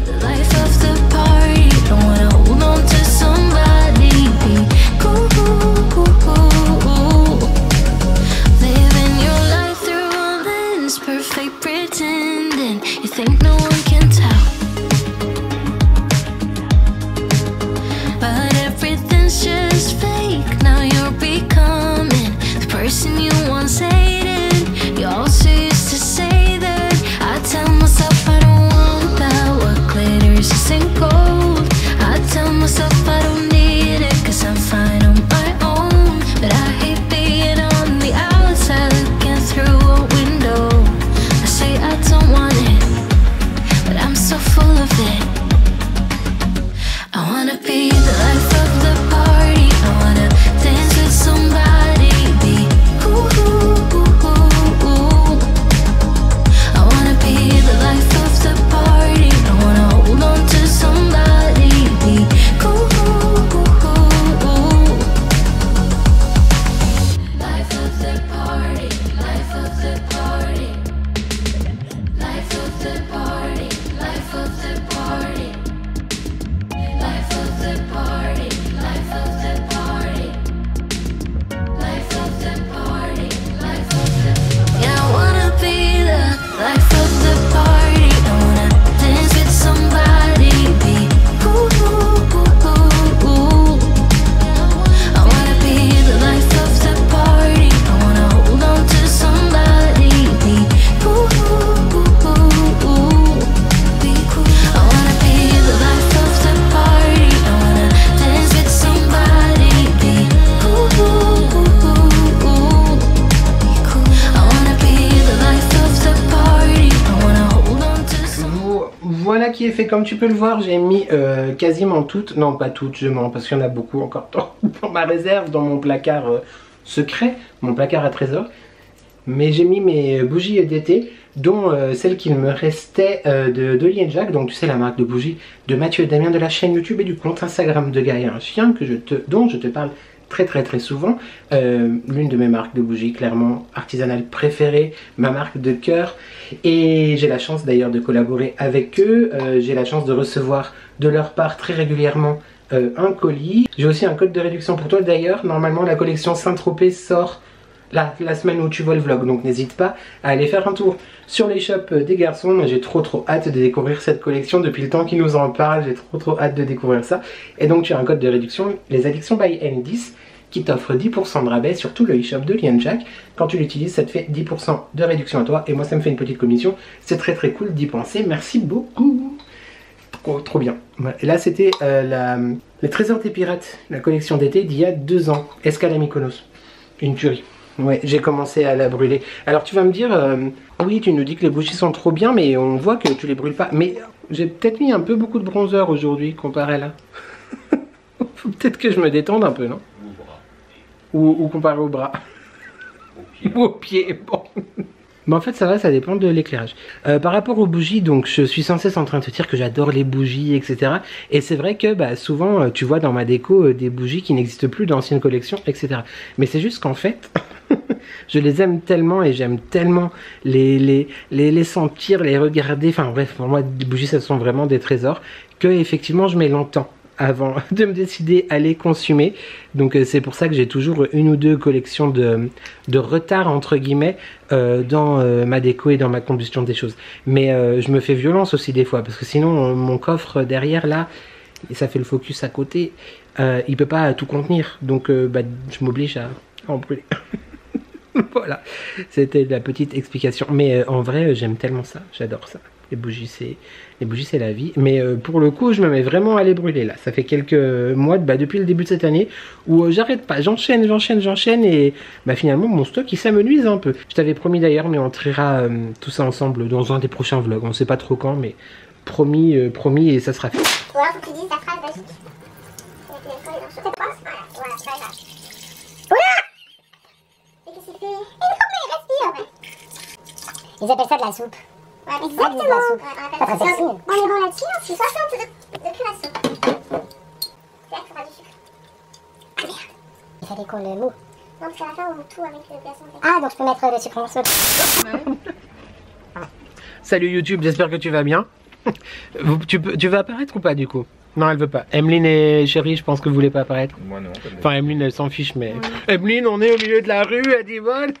Voilà qui est fait, comme tu peux le voir, j'ai mis quasiment toutes, non pas toutes, je mens parce qu'il y en a beaucoup encore dans ma réserve, dans mon placard secret, mon placard à trésor. Mais j'ai mis mes bougies d'été, dont celle qu'il me restait de Lien Jack, donc tu sais la marque de bougies de Mathieu et Damien de la chaîne YouTube et du compte Instagram de Gaïa un chien dont je te parle très souvent. L'une de mes marques de bougies clairement artisanales préférées, ma marque de cœur, et j'ai la chance d'ailleurs de collaborer avec eux. J'ai la chance de recevoir de leur part très régulièrement un colis. J'ai aussi un code de réduction pour toi. D'ailleurs, normalement, la collection Saint-Tropez sort la semaine où tu vois le vlog. Donc n'hésite pas à aller faire un tour sur les shops des garçons. Moi j'ai trop hâte de découvrir cette collection. Depuis le temps qu'ils nous en parlent, j'ai trop hâte de découvrir ça. Et donc tu as un code de réduction, les addictions by N10, qui t'offre 10% de rabais sur tout le e-shop de Lianjak. Quand tu l'utilises, ça te fait 10% de réduction à toi. Et moi ça me fait une petite commission. C'est très cool d'y penser. Merci beaucoup. Trop bien. Et là c'était les trésors des pirates, la collection d'été d'il y a 2 ans. Escale à Mykonos. Une tuerie. Ouais, j'ai commencé à la brûler. Alors tu vas me dire, oui tu nous dis que les bougies sont trop bien, mais on voit que tu les brûles pas. Mais j'ai peut-être mis un peu beaucoup de bronzer aujourd'hui comparé à là. Faut peut-être que je me détende un peu, non? Ou comparé au bras. Ou au pied, bon. Mais en fait ça va, ça dépend de l'éclairage. Par rapport aux bougies, donc je suis sans cesse en train de te dire que j'adore les bougies, etc. Et c'est vrai que bah, souvent tu vois dans ma déco des bougies qui n'existent plus d'anciennes collections, etc. Mais c'est juste qu'en fait, je les aime tellement et j'aime tellement les sentir, les regarder. Enfin bref, pour moi les bougies ça sont vraiment des trésors que effectivement je mets longtemps avant de me décider à les consumer. Donc c'est pour ça que j'ai toujours une ou deux collections de retard entre guillemets dans ma déco et dans ma combustion des choses. Mais je me fais violence aussi des fois parce que sinon mon coffre derrière là, et ça fait le focus à côté, il peut pas tout contenir. Donc bah, je m'oblige à en brûler. Voilà, c'était la petite explication. Mais en vrai j'aime tellement ça, j'adore ça. Les bougies c'est la vie. Mais pour le coup je me mets vraiment à les brûler là. Ça fait quelques mois, depuis le début de cette année, où j'arrête pas, j'enchaîne et bah, finalement mon stock il s'amenuise un peu. Je t'avais promis d'ailleurs, mais on triera tout ça ensemble dans un des prochains vlogs. On sait pas trop quand, mais promis et ça sera fait. Voilà, faut que tu dises ta phrase magique. Et qu'est-ce qu'il fait? Respire. Ils appellent ça de la soupe. Ouais, exactement. On est bon là-dessus, c'est 60 de curation. C'est là qu'il faudra du sucre. Ah merde. Il fallait qu'on le moue. Non, parce qu'à la fin on moue tout avec le glaçon. Ah, donc je peux mettre le sucre en morceaux. Salut YouTube, j'espère que tu vas bien. Tu vas apparaître ou pas du coup? Non, elle veut pas. Emeline et Chérie, je pense que vous voulez pas apparaître. Moi non. Enfin, Emeline, elle s'en fiche, mais... Emeline, on est au milieu de la rue, elle dit vol.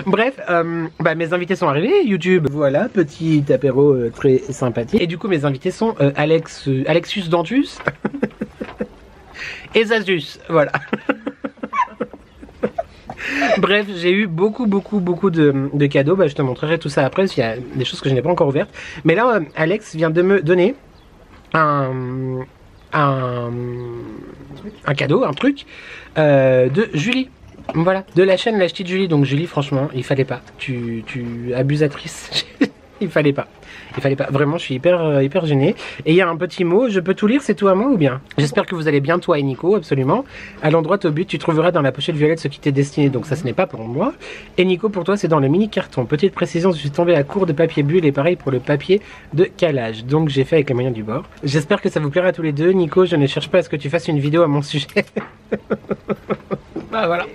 Bref, bah, mes invités sont arrivés, YouTube. Voilà, petit apéro très sympathique. Et du coup, mes invités sont Alexus Dantus et Zazus, voilà. Bref, j'ai eu beaucoup de cadeaux. Bah, je te montrerai tout ça après, parce qu'il y a des choses que je n'ai pas encore ouvertes. Mais là, Alex vient de me donner un cadeau, un truc de Julie. Voilà, de la chaîne La Ch'ti de Julie. Donc Julie, franchement, il fallait pas. Tu abusatrice. Il fallait pas. Vraiment, je suis hyper gêné. Et il y a un petit mot, je peux tout lire, c'est tout à moi ou bien? J'espère que vous allez bien, toi et Nico, absolument. Allons droit au but, tu trouveras dans la pochette violette ce qui t'est destiné. Donc ça, ce n'est pas pour moi. Et Nico, pour toi, c'est dans le mini carton. Petite précision, je suis tombé à court de papier bulle et pareil pour le papier de calage. Donc j'ai fait avec les moyens du bord. J'espère que ça vous plaira à tous les deux. Nico, je ne cherche pas à ce que tu fasses une vidéo à mon sujet. Ah voilà,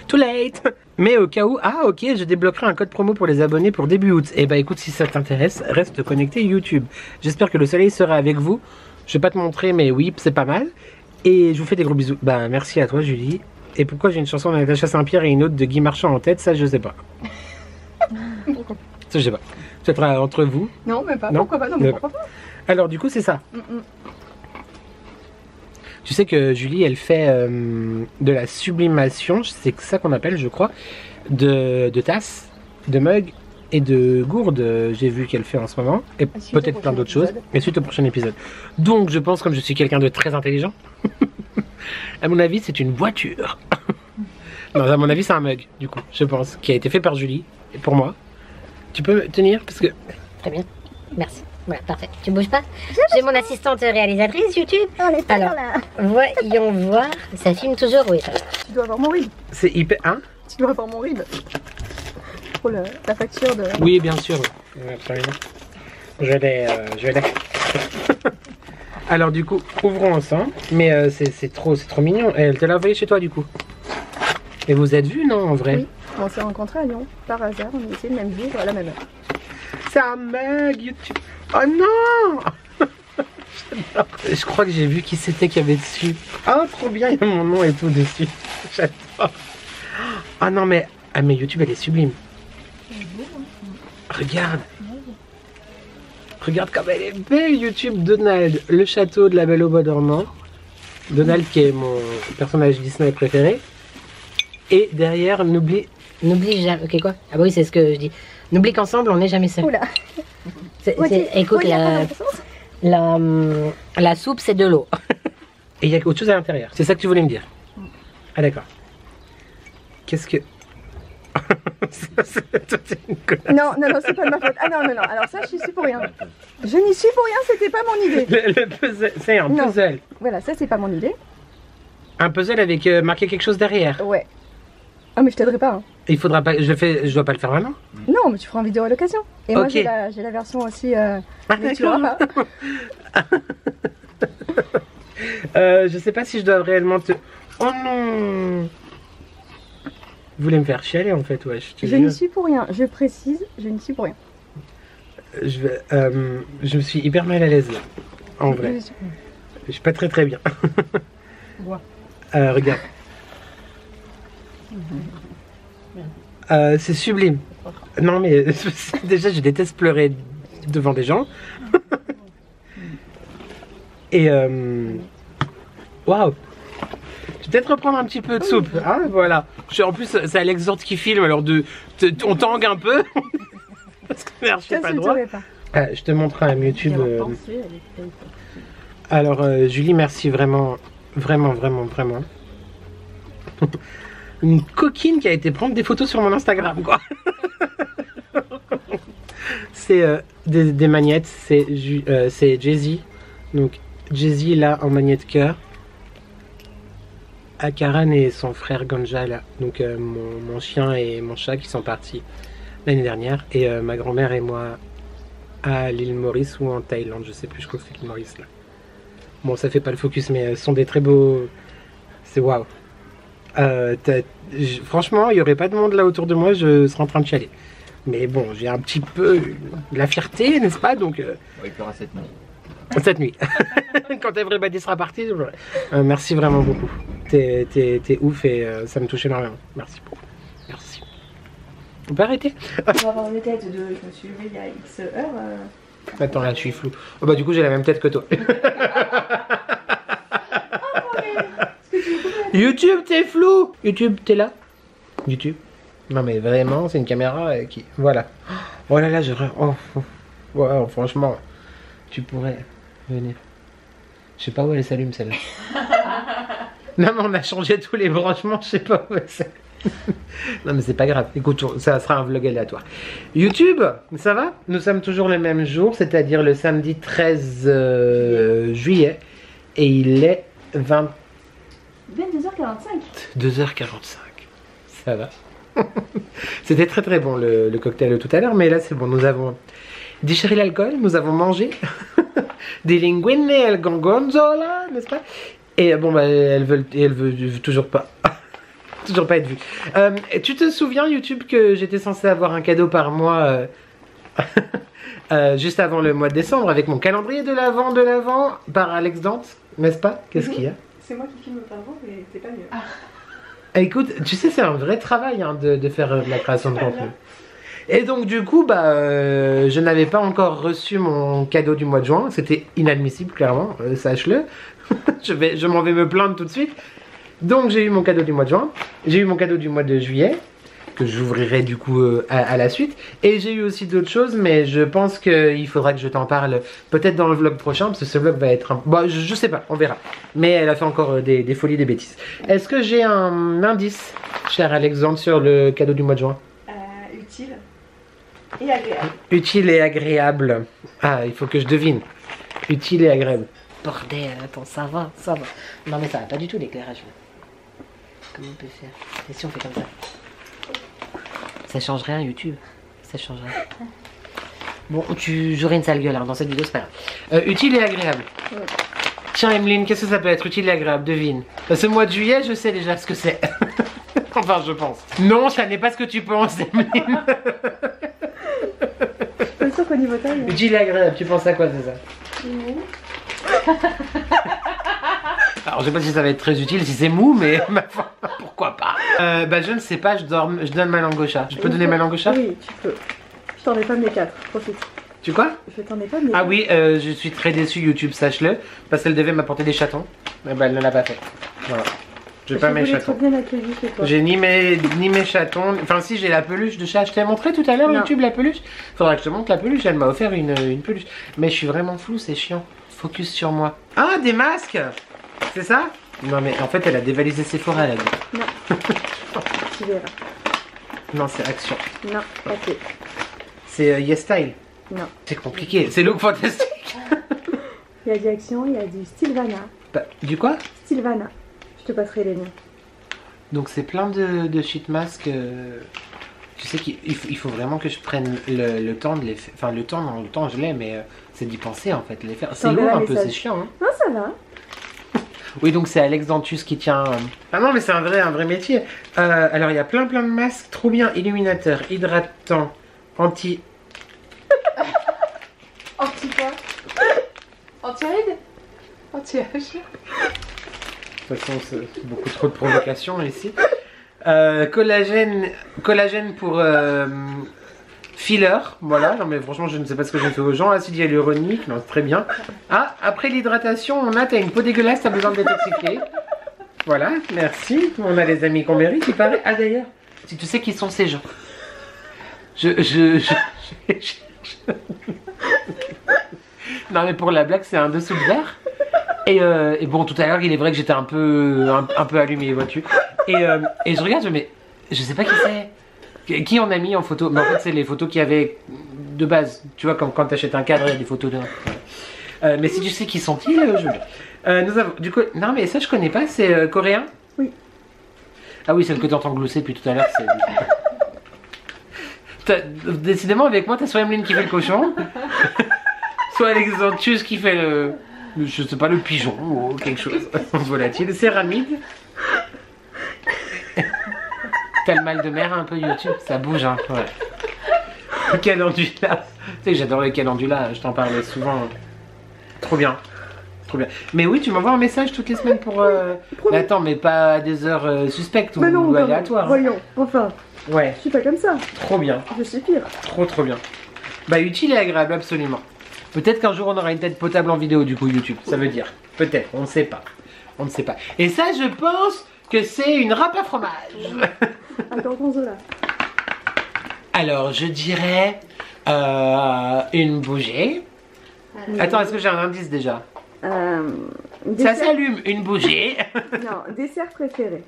too late. Mais au cas où, ah ok, je débloquerai un code promo pour les abonnés pour début août. Et bah écoute, si ça t'intéresse, reste connecté YouTube. J'espère que le soleil sera avec vous. Je vais pas te montrer, mais oui, c'est pas mal. Et je vous fais des gros bisous. Bah merci à toi Julie. Et pourquoi j'ai une chanson de Natacha Saint-Pierre et une autre de Guy Marchand en tête, ça je sais pas. Ça je sais pas. Peut-être entre vous. Non, mais pas. Non, pourquoi pas? Non, mais pourquoi pas? Alors du coup c'est ça. Tu sais que Julie, elle fait de la sublimation, c'est ça qu'on appelle, je crois, de tasses, de mugs et de gourdes. J'ai vu qu'elle fait en ce moment, et peut-être plein d'autres choses. Et suite au prochain épisode. Donc, je pense, comme je suis quelqu'un de très intelligent, à mon avis, c'est une voiture. Non, à mon avis, c'est un mug, du coup, je pense, qui a été fait par Julie, et pour moi. Tu peux tenir, parce que... Très bien, merci. Voilà, parfait. Tu bouges pas? J'ai mon assistante réalisatrice YouTube. Alors, voyons voir. Ça filme toujours, oui. Tu dois avoir mon rib. C'est hyper... Hein? Tu dois avoir mon rib. Pour la facture de... Oui, bien sûr. Absolument. Je l'ai. Alors du coup, ouvrons ensemble. Mais c'est trop mignon. Elle te l'a envoyé chez toi du coup. Et vous êtes vus, non, en vrai? Oui, on s'est rencontrés à Lyon. Par hasard, on était le même jour, à la même heure. C'est un mug YouTube. Oh non. Je Je crois que j'ai vu qui c'était qu'il y avait dessus. Ah, trop bien, il y a mon nom et tout dessus. J'adore. Ah non, mais YouTube, elle est sublime. Regarde. Regarde comme elle est belle, YouTube. Donald, le château de la Belle au Bois dormant. Donald qui est mon personnage Disney préféré. Et derrière, n'oublie jamais... Ok, quoi? Ah bah oui, c'est ce que je dis. N'oublie qu'ensemble, on n'est jamais seul. Oula. Écoute, la soupe, c'est de l'eau. Et il y a autre chose à l'intérieur. C'est ça que tu voulais me dire? Ah d'accord. Qu'est-ce que... Non, c'est pas de ma faute. Ah non, alors ça, je suis pour rien. Je n'y suis pour rien, c'était pas mon idée. Le puzzle, c'est un puzzle. Voilà, ça, c'est pas mon idée. Un puzzle avec marqué quelque chose derrière. Ouais. Ah, mais je t'aiderai pas. Hein. Il faudra pas... Je dois pas le faire maintenant? Non, mais tu feras en vidéo à l'occasion. Et moi, Ok. j'ai la version aussi... Ah, mais tu l'auras pas. Je sais pas si je dois réellement te... Oh non! Vous voulez me faire chialer en fait, ouais. Je n'y suis pour rien, je précise, je n'y suis pour rien. Je me suis hyper mal à l'aise là, en vrai. Je suis pas très bien. Ouais. Regarde. C'est sublime. Non mais déjà je déteste pleurer devant des gens. Et waouh. Je vais peut-être reprendre un petit peu de soupe. Hein, voilà. En plus c'est Alexandre qui filme, alors on tangue un peu. Parce que merde, je fais pas droit. Je te montre un YouTube. Alors Julie, merci vraiment. Une coquine qui a été prendre des photos sur mon Instagram, quoi. C'est des magnettes, c'est Jay-Z. Donc Jay-Z là en magnette cœur. Akaran et son frère Ganja là. Donc mon chien et mon chat qui sont partis l'année dernière. Et ma grand-mère et moi à l'île Maurice ou en Thaïlande, je sais plus, je crois que c'est l'île Maurice là. Bon, ça fait pas le focus, mais ce sont des très beaux... C'est waouh. Franchement, il n'y aurait pas de monde là autour de moi, je serais en train de chialer. Mais bon, j'ai un petit peu de la fierté, n'est-ce pas? Donc, il pleura cette nuit. Cette nuit. Quand Everybody sera parti. Merci vraiment beaucoup. T'es ouf et ça me touche énormément. Merci beaucoup. Merci. On peut arrêter? On va avoir une tête de... Je me suis levée il y a X heures. Attends, là, je suis flou. Oh, bah, du coup, j'ai la même tête que toi. YouTube, t'es flou. YouTube, t'es là? YouTube? Non, mais vraiment, c'est une caméra qui... Voilà. Oh là là, je... Oh, wow, franchement, tu pourrais venir. Je sais pas où elle s'allume, celle-là. Non, mais on a changé tous les branchements, je sais pas où elle s'allume. Non mais c'est pas grave, écoute, ça sera un vlog aléatoire. YouTube, ça va? Nous sommes toujours le même jour, c'est-à-dire le samedi 13 juillet. Et il est 22h45. 2h45. Ça va. C'était très bon le cocktail de tout à l'heure, mais là c'est bon, nous avons digéré l'alcool, nous avons mangé des linguine al gorgonzola, n'est-ce pas? Et bon bah elle veut toujours pas. Toujours pas être vue. Tu te souviens, YouTube, que j'étais censée avoir un cadeau par mois juste avant le mois de décembre avec mon calendrier de l'Avent par Alex Dante, n'est-ce pas? Qu'est-ce qu'il y a? C'est moi qui filme par vous, mais c'est pas mieux. Écoute, tu sais, c'est un vrai travail hein, de faire de la création de contenu. Et donc du coup, bah, je n'avais pas encore reçu mon cadeau du mois de juin. C'était inadmissible, clairement, sache-le. je m'en vais me plaindre tout de suite. Donc j'ai eu mon cadeau du mois de juin, j'ai eu mon cadeau du mois de juillet, que j'ouvrirai du coup à la suite. Et j'ai eu aussi d'autres choses, mais je pense qu'il faudra que je t'en parle peut-être dans le vlog prochain, parce que ce vlog va être un... Bon, je sais pas, on verra. Mais elle a fait encore des folies, des bêtises. Est-ce que j'ai un indice, cher Alexandre, sur le cadeau du mois de juin? Utile et agréable. Utile et agréable. Ah, il faut que je devine. Utile et agréable. Bordel, attends, ça va. Non mais ça va pas du tout l'éclairage. Comment on peut faire? Et si on fait comme ça? Ça change rien YouTube. Ça change rien. Bon, j'aurai une sale gueule hein, dans cette vidéo, c'est pas grave. Utile et agréable. Ouais. Tiens Emeline, qu'est-ce que ça peut être utile et agréable? Devine. Ce mois de juillet, je sais déjà ce que c'est. Enfin, je pense. Non, ça n'est pas ce que tu penses, Emeline. Je suis sûre qu'au niveau taille... Utile et agréable, tu penses à quoi, c'est ça? Alors je sais pas si ça va être très utile, si c'est mou, mais pourquoi pas. Bah je ne sais pas, je donne ma langue au chat. Je peux donner ma langue au chat? Oui, tu peux. Je t'en ai pas amené 4, profite. Tu quoi? Je t'en ai pas amené. Ah oui, je suis très déçu YouTube, sache-le. Parce qu'elle devait m'apporter des chatons. Mais bah elle ne l'a pas fait. Voilà. J'ai pas mes chatons. Bien accueilli chez toi. J'ai ni mes chatons. Enfin si, j'ai la peluche de chat. Je t'ai montré tout à l'heure YouTube la peluche. Faudra que je te montre la peluche, elle m'a offert une peluche. Mais je suis vraiment flou, c'est chiant. Focus sur moi. Ah, des masques! C'est ça? Non mais en fait elle a dévalisé Sephora là. Non. Tu verras. Non, c'est Action. Non, ok. C'est Yes Style. Non. C'est compliqué. C'est Look Fantastique. Il y a du Action, il y a du Stilvana. Bah, du quoi? Stilvana. Je te passerai les liens. Donc c'est plein de sheet masks. Tu sais qu'il faut vraiment que je prenne le temps de les faire. Enfin le temps je l'ai, mais c'est d'y penser en fait. Les faire. C'est lourd un peu, c'est chiant. Hein. Non, ça va. Oui, donc c'est Alex Dantus qui tient. Ah non, mais c'est un vrai métier. Alors il y a plein de masques, trop bien. Illuminateur, hydratant, anti. Anti quoi? Anti-ride? Anti-âge. De toute façon, c'est beaucoup trop de provocation ici. Collagène pour filler, voilà. Non mais franchement, je ne sais pas ce que j'ai fait aux gens. Acide hyaluronique, non, c'est très bien. Ah, après l'hydratation, t'as une peau dégueulasse, t'as besoin de détoxifier. Voilà, merci. On a les amis qu'on mérite, il paraît. Ah d'ailleurs, si tu sais qui sont ces gens. Non mais pour la blague, c'est un dessous de verre. Et bon, tout à l'heure, il est vrai que j'étais un peu allumé, vois-tu. Et je regarde, mais je sais pas qui c'est. Qui on a mis en photo? Mais en fait, c'est les photos qu'il y avait de base. Tu vois, comme quand t'achètes un cadre, il y a des photos dedans. Mais si tu sais qui sont-ils, je veux. Nous avons, du coup, non mais ça je connais pas, c'est coréen? Oui. Ah oui, celle que t'entends glousser depuis tout à l'heure, c'est... Décidément, avec moi, t'as soit Emeline qui fait le cochon, soit Alex Dantus qui fait je sais pas, le pigeon ou quelque chose. Volatile. Céramide. T'as le mal de mer un peu YouTube, ça bouge hein. Ouais. Le calendula. Tu sais que j'adore le calendula, je t'en parlais souvent. Trop bien. Trop bien. Mais oui, tu m'envoies un message toutes les semaines pour... Mais attends, mais pas à des heures suspectes ou non, aléatoires. Voyons, enfin. Ouais. Je suis pas comme ça. Trop bien. Je suis pire. Trop bien. Bah utile et agréable, absolument. Peut-être qu'un jour on aura une tête potable en vidéo du coup YouTube, ça veut dire. Peut-être, on ne sait pas. On ne sait pas. Et ça, je pense que c'est une râpe à fromage. Un gorgonzola. Alors, je dirais une bougie. Attends, est-ce que j'ai un indice déjà? Ça s'allume, une bougie. Non, dessert préféré.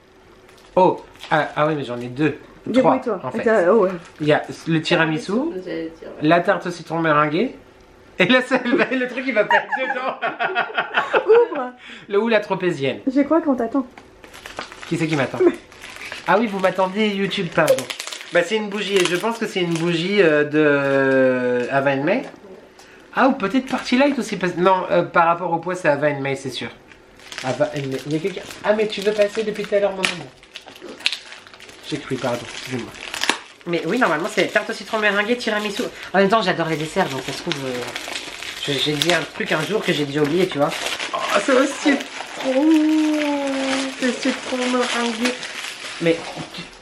Oh, ah oui, mais j'en ai deux. Trois, en fait. Oh, ouais. Il y a le tiramisu, la tarte au citron meringuée. Et là, le truc, il va perdre dedans. Ouvre. Ou la tropézienne. Je crois qu'on t'attend. Qui c'est qui m'attend? Ah oui, vous m'attendez YouTube, pardon. Bah c'est une bougie, et je pense que c'est une bougie de Ava and May. Ah, ou peut-être Party Light aussi. Non, par rapport au poids, c'est Ava and May, c'est sûr. Ava and May. Il y a quelqu'un. Ah, mais tu veux passer depuis tout à l'heure, mon amour? J'ai cru, pardon, excusez-moi. Mais oui, normalement, c'est tarte au citron meringuée, tiramisu. En même temps, j'adore les desserts, donc ça se trouve... j'ai dit un truc un jour que j'ai déjà oublié, tu vois. Oh, c'est au citron. C'est citron meringué. Mais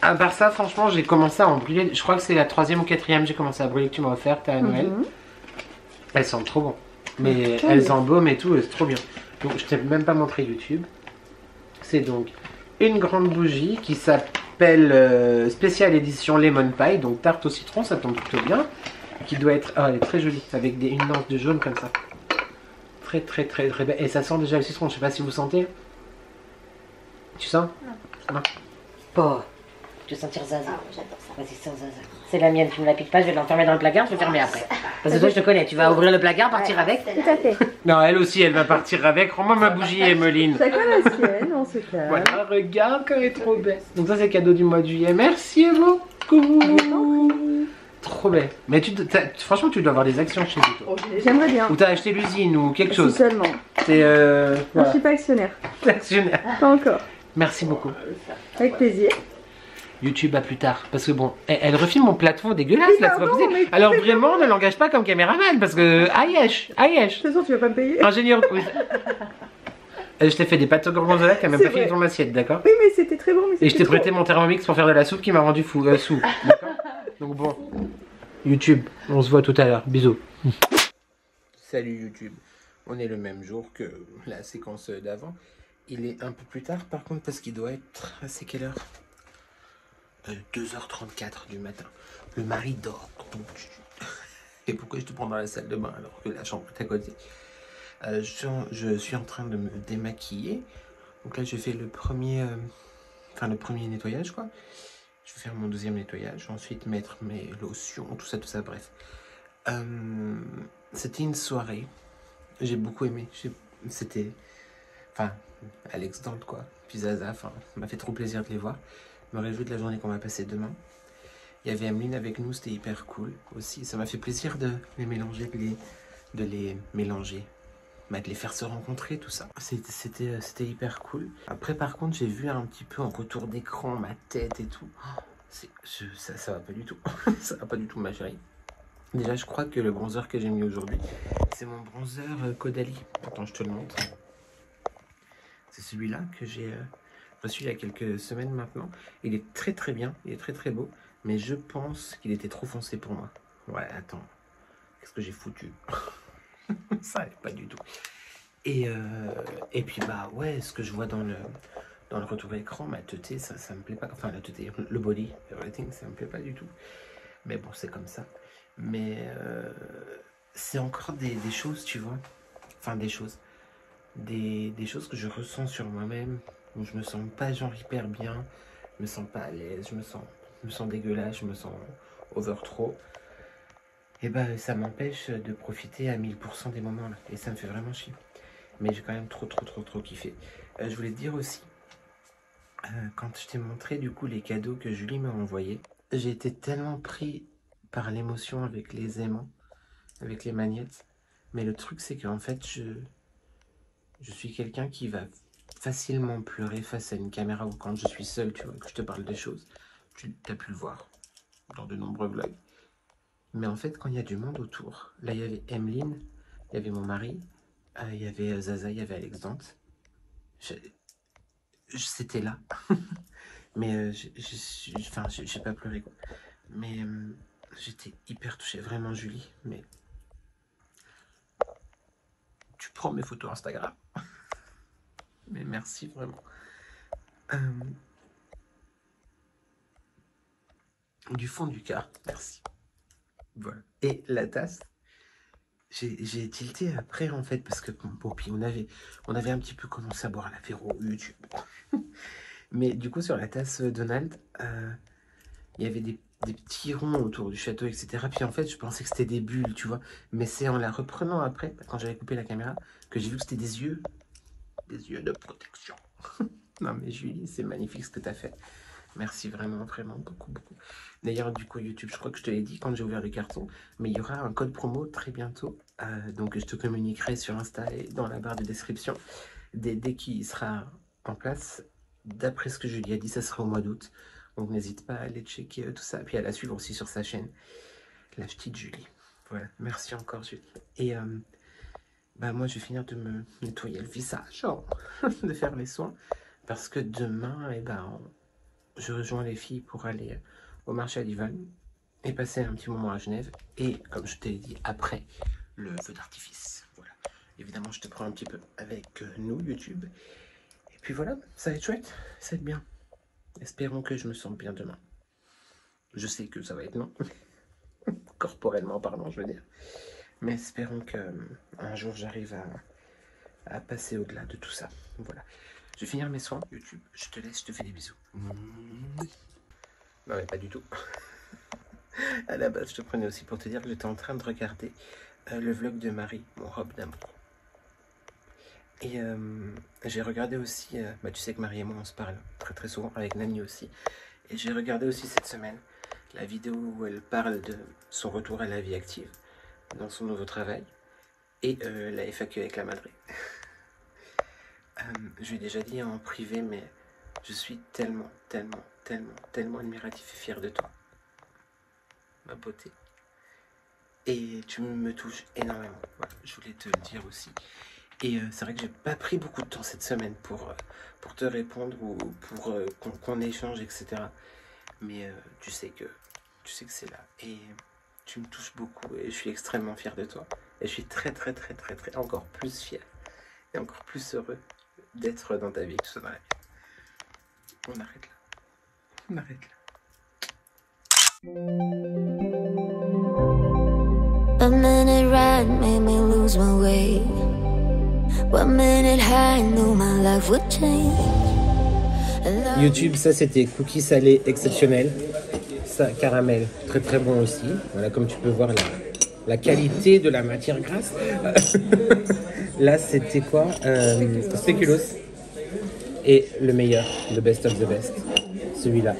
à part ça, franchement, j'ai commencé à en brûler. Je crois que c'est la 3e ou 4e j'ai commencé à brûler que tu m'as offerte à Noël. Elles sentent trop bon. Mais elles embaument et tout, c'est trop bien. Donc je t'ai même pas montré YouTube. C'est donc une grande bougie qui s'appelle spéciale édition Lemon Pie. Donc tarte au citron, ça tombe plutôt bien. Qui doit être... Oh, elle est très jolie. Avec une lance de jaune comme ça. Très belle. Et ça sent déjà le citron. Je sais pas si vous sentez. Tu sens? Non. Pas. Tu veux sentir Zaza? Ah, j'adore ça. Vas-y, sens Zaza. C'est la mienne, tu me la piques pas, je vais l'enfermer dans le placard, je vais fermer après. Parce que toi, je te connais, tu vas ouvrir le placard, partir avec. Tout à fait. Non, elle aussi, elle va partir avec. Rends-moi ma bougie, Emeline. Chacun la sienne, on se calme. Voilà, regarde comme elle est trop belle. Donc ça, c'est cadeau du mois de juillet. Merci beaucoup. Trop belle. Mais franchement, tu dois avoir des actions chez toi. J'aimerais bien. Ou t'as acheté l'usine ou quelque chose. Si seulement. C'est Non, je suis pas actionnaire. actionnaire. Pas encore. Merci beaucoup. Avec plaisir. YouTube, à plus tard. Parce que bon, elle refilme mon plateau dégueulasse Oui, là, c'est pas pardon, possible. mais Alors c'est vraiment, ne l'engage pas comme caméraman parce que aïesh. De toute façon, tu vas pas me payer. Ingénieur. Oui. Je t'ai fait des pâtes au gorgonzola qui a même C'est pas fini vrai. ton assiette, d'accord? Oui, mais c'était très bon. Mais Et je t'ai c'était prêté trop. mon Thermomix pour faire de la soupe qui m'a rendu fou, sous. D'accord? Donc bon. YouTube, on se voit tout à l'heure. Bisous. Salut YouTube. On est le même jour que la séquence d'avant. Il est un peu plus tard par contre parce qu'il doit être... C'est quelle heure? 2h34 du matin. Le mari dort. Et pourquoi je te prends dans la salle de bain alors que la chambre est à côté? Je suis en train de me démaquiller. Donc là, je fais le premier nettoyage, quoi. Je vais faire mon deuxième nettoyage. Ensuite, mettre mes lotions, tout ça, bref. C'était une soirée. J'ai beaucoup aimé. C'était... Enfin, Alex Dante, quoi. Puis Zaza, enfin, ça m'a fait trop plaisir de les voir. Je me réjouis de la journée qu'on va passer demain. Il y avait Emeline avec nous, c'était hyper cool aussi. Ça m'a fait plaisir de les mélanger, de les faire se rencontrer, tout ça. C'était hyper cool. Après, par contre, j'ai vu un petit peu en retour d'écran ma tête et tout. Ça va pas du tout. Ça va pas du tout, ma chérie. Déjà, je crois que le bronzer que j'ai mis aujourd'hui, c'est mon bronzer Caudalie. Attends, je te le montre. C'est celui-là que j'ai reçu il y a quelques semaines maintenant. Il est très très bien, il est très très beau. Mais je pense qu'il était trop foncé pour moi. Ouais, attends. Qu'est-ce que j'ai foutu? Ça allait pas du tout. Et puis bah ouais, ce que je vois dans le retour écran, ma teuté, ça me plaît pas. Enfin la teuté, le body, everything, ça me plaît pas du tout. Mais bon, c'est comme ça. Mais c'est encore des choses, tu vois. Enfin des choses. Des choses que je ressens sur moi-même. Où je me sens pas genre hyper bien. Je me sens pas à l'aise. Je me sens dégueulasse. Je me sens over trop. Et bah ça m'empêche de profiter à 1000% des moments là. Et ça me fait vraiment chier. Mais j'ai quand même trop kiffé. Je voulais te dire aussi, quand je t'ai montré du coup les cadeaux que Julie m'a envoyés, j'ai été tellement pris par l'émotion avec les aimants, avec les magnettes. Mais le truc c'est qu'en fait je suis quelqu'un qui va facilement pleurer face à une caméra ou quand je suis seul, tu vois, que je te parle des choses. Tu as pu le voir dans de nombreux vlogs. Mais en fait, quand il y a du monde autour, là il y avait Emeline, il y avait mon mari, il y avait Zaza, il y avait Alex Dante. C'était là. Mais j'ai pas pleuré quoi. Mais j'étais hyper touchée, vraiment Julie. Mais tu prends mes photos Instagram. Mais merci vraiment. Du fond du cœur, merci. Voilà. Et la tasse, j'ai tilté après en fait parce que bon, puis on avait un petit peu commencé à boire l'apéro YouTube. Mais du coup sur la tasse Donald, il y avait des petits ronds autour du château, etc. Puis en fait je pensais que c'était des bulles, tu vois. Mais c'est en la reprenant après, quand j'avais coupé la caméra, que j'ai vu que c'était des yeux de protection. Non mais Julie, c'est magnifique ce que tu as fait. Merci vraiment beaucoup. D'ailleurs, du coup, YouTube, je crois que je te l'ai dit quand j'ai ouvert le carton, mais il y aura un code promo très bientôt. Donc, je te communiquerai sur Insta et dans la barre de description dès qu'il sera en place. D'après ce que Julie a dit, ça sera au mois d'août. Donc, n'hésite pas à aller checker tout ça. Puis à la suivre aussi sur sa chaîne, la petite Julie. Voilà, merci encore, Julie. Et bah, moi, je vais finir de me nettoyer le visage, de faire les soins. Parce que demain, je rejoins les filles pour aller au marché à Livogne et passer un petit moment à Genève. Et comme je t'ai dit, après le feu d'artifice. Voilà. Évidemment, je te prends un petit peu avec nous, YouTube. Et puis voilà, ça va être chouette, ça va être bien. Espérons que je me sente bien demain. Je sais que ça va être long. Corporellement parlant, je veux dire. Mais espérons qu'un jour, j'arrive à passer au-delà de tout ça. Voilà. Je vais finir mes soins, YouTube. Je te laisse, je te fais des bisous. Non mais pas du tout. À la base, je te prenais aussi pour te dire que j'étais en train de regarder le vlog de Marie, mon robe d'amour. Et j'ai regardé aussi, tu sais que Marie et moi on se parle très souvent, avec Nani aussi. Et j'ai regardé aussi cette semaine la vidéo où elle parle de son retour à la vie active, dans son nouveau travail, et la FAQ avec la Madré. Je lui ai déjà dit en privé, mais Je suis tellement, tellement, tellement, tellement admiratif et fier de toi. Ma beauté. Et tu me touches énormément. Voilà, je voulais te le dire aussi. Et c'est vrai que j'ai pas pris beaucoup de temps cette semaine pour te répondre ou pour qu'on échange, etc. Mais tu sais que c'est là. Et tu me touches beaucoup et je suis extrêmement fier de toi. Et je suis très, très, très, très, très, encore plus fier et encore plus heureux d'être dans ta vie, que ce soit dans la mienne. On arrête là. On arrête là. A minute ride made me lose my way. 1 minute high knew my life would change. YouTube, ça c'était cookies salés exceptionnel. Ça, caramel, très très bon aussi. Voilà, comme tu peux voir la qualité de la matière grasse. Là, c'était quoi? Spéculoos. Et le meilleur, le best of the best. Celui-là.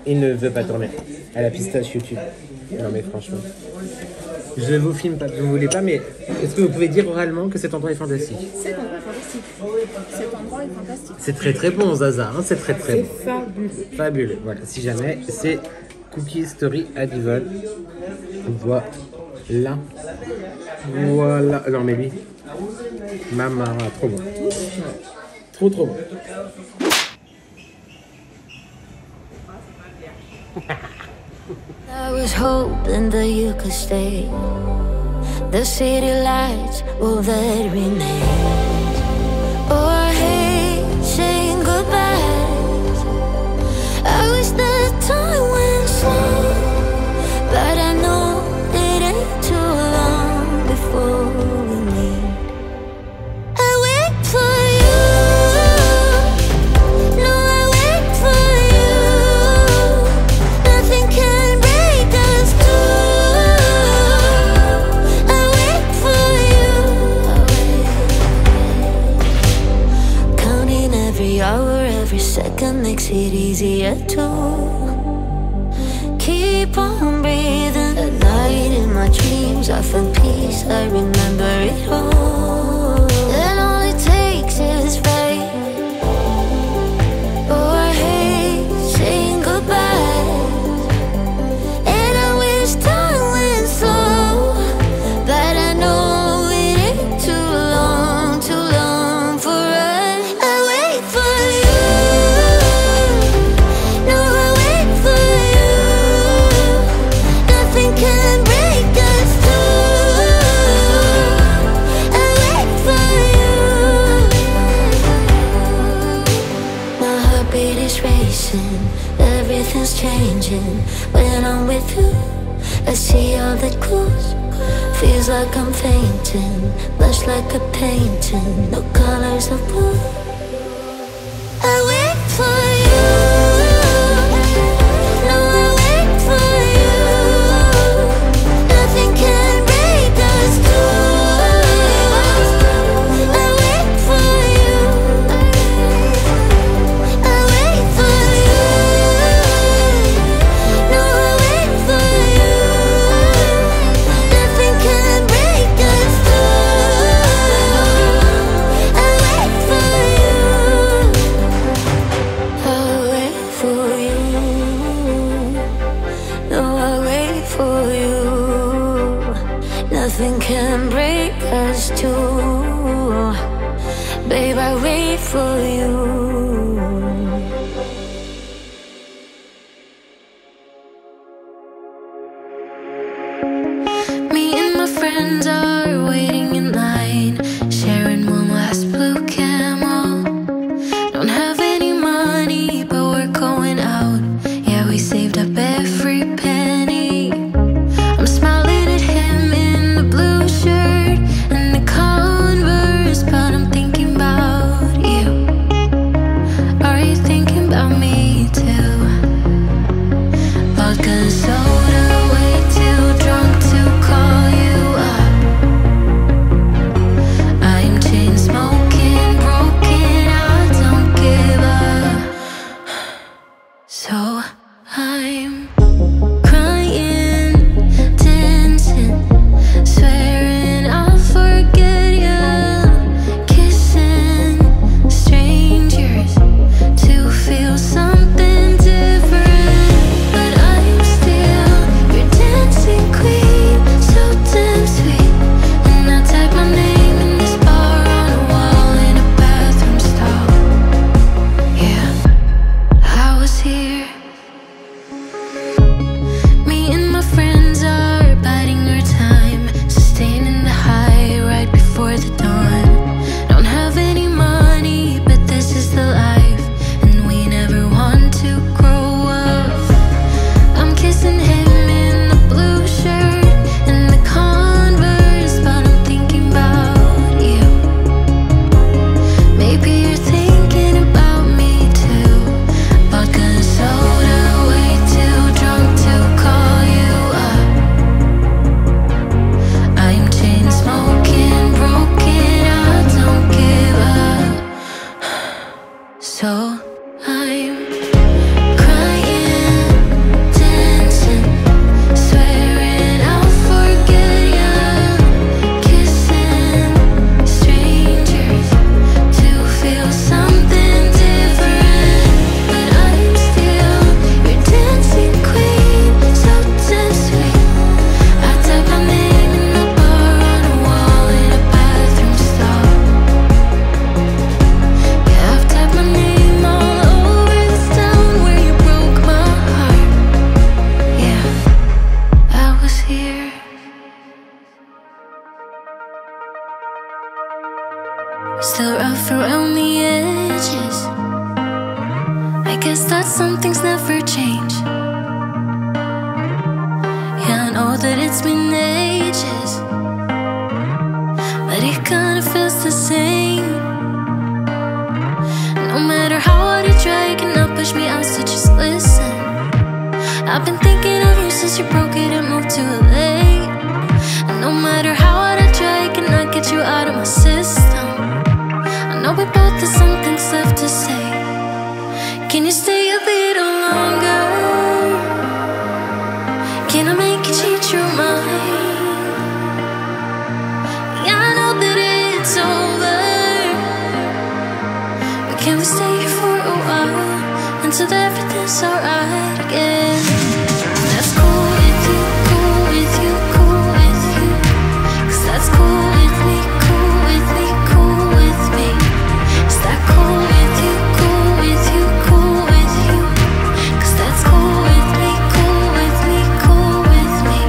Il ne veut pas tourner. À la pistache YouTube. Non mais franchement. Je vous filme pas, vous voulez pas, mais est-ce que vous pouvez dire oralement que cet endroit est fantastique? Cet endroit est fantastique. Cet endroit est fantastique. C'est très très bon, Zaza, hein, c'est très très bon. C'est fabuleux. Fabuleux, voilà, si jamais, c'est Cookie Story à Divonne. Voilà. Voilà. Non mais lui, maman, trop bon. Trop trop bon. I was hoping that you could stay. The city lights will let remain. Oh, I hate saying goodbyes. I wish the time went slow, but I know it ain't too long before we meet. I wait for you. No, I wait for you. Nothing can break us two. I wait for you. Counting every hour, every second makes it easier to keep on breathing. At night in my dreams I find peace, I remember it all. And all it takes is faith. Oh, I hate saying goodbye, and I wish time went slow, but I know it ain't too long for us. I wait for you. No, I wait for you. Nothing can break us two. I wait for you. My heartbeat is racing, everything's changing when I'm with you. I see all the clues, feels like I'm fainting, blush like a painting, no colors of blue. I wait for you. No, I wait for you. Nothing can break us two. I wait for you. I wait for you. No, I wait for you. Nothing can break us two. I wait for you. I wait for you. No, I wait for you. Nothing can break us two. Babe, I wait for you. Me and my friends are waiting in line, sharing one last blue camel. Don't have any money, but we're going out. Yeah, we saved up every penny. I'm smiling at him in the blue shirt and the Converse, but I'm thinking about you. Are you thinking about me too? Vodka and soda, way too drunk to call you up. still rough around the edges. I guess that some things never change. Yeah, I know that it's been ages, but it kinda feels the same. No matter how hard you try, you cannot push me out, so just listen. I've been thinking of you since you broke it and moved to LA. And no matter how hard I try, I cannot get you out of my system. I know we both have some things left to say. Can you stay a little longer? Can I make you change your mind? Yeah, I know that it's over, but can we stay here for a while until everything's alright again? That's cool with you, cool with you, cool with you. 'Cause that's cool with me, cool with me, cool with me. Is that cool with you, cool with you, cool with you? 'Cause that's cool with me, cool with me, cool with me.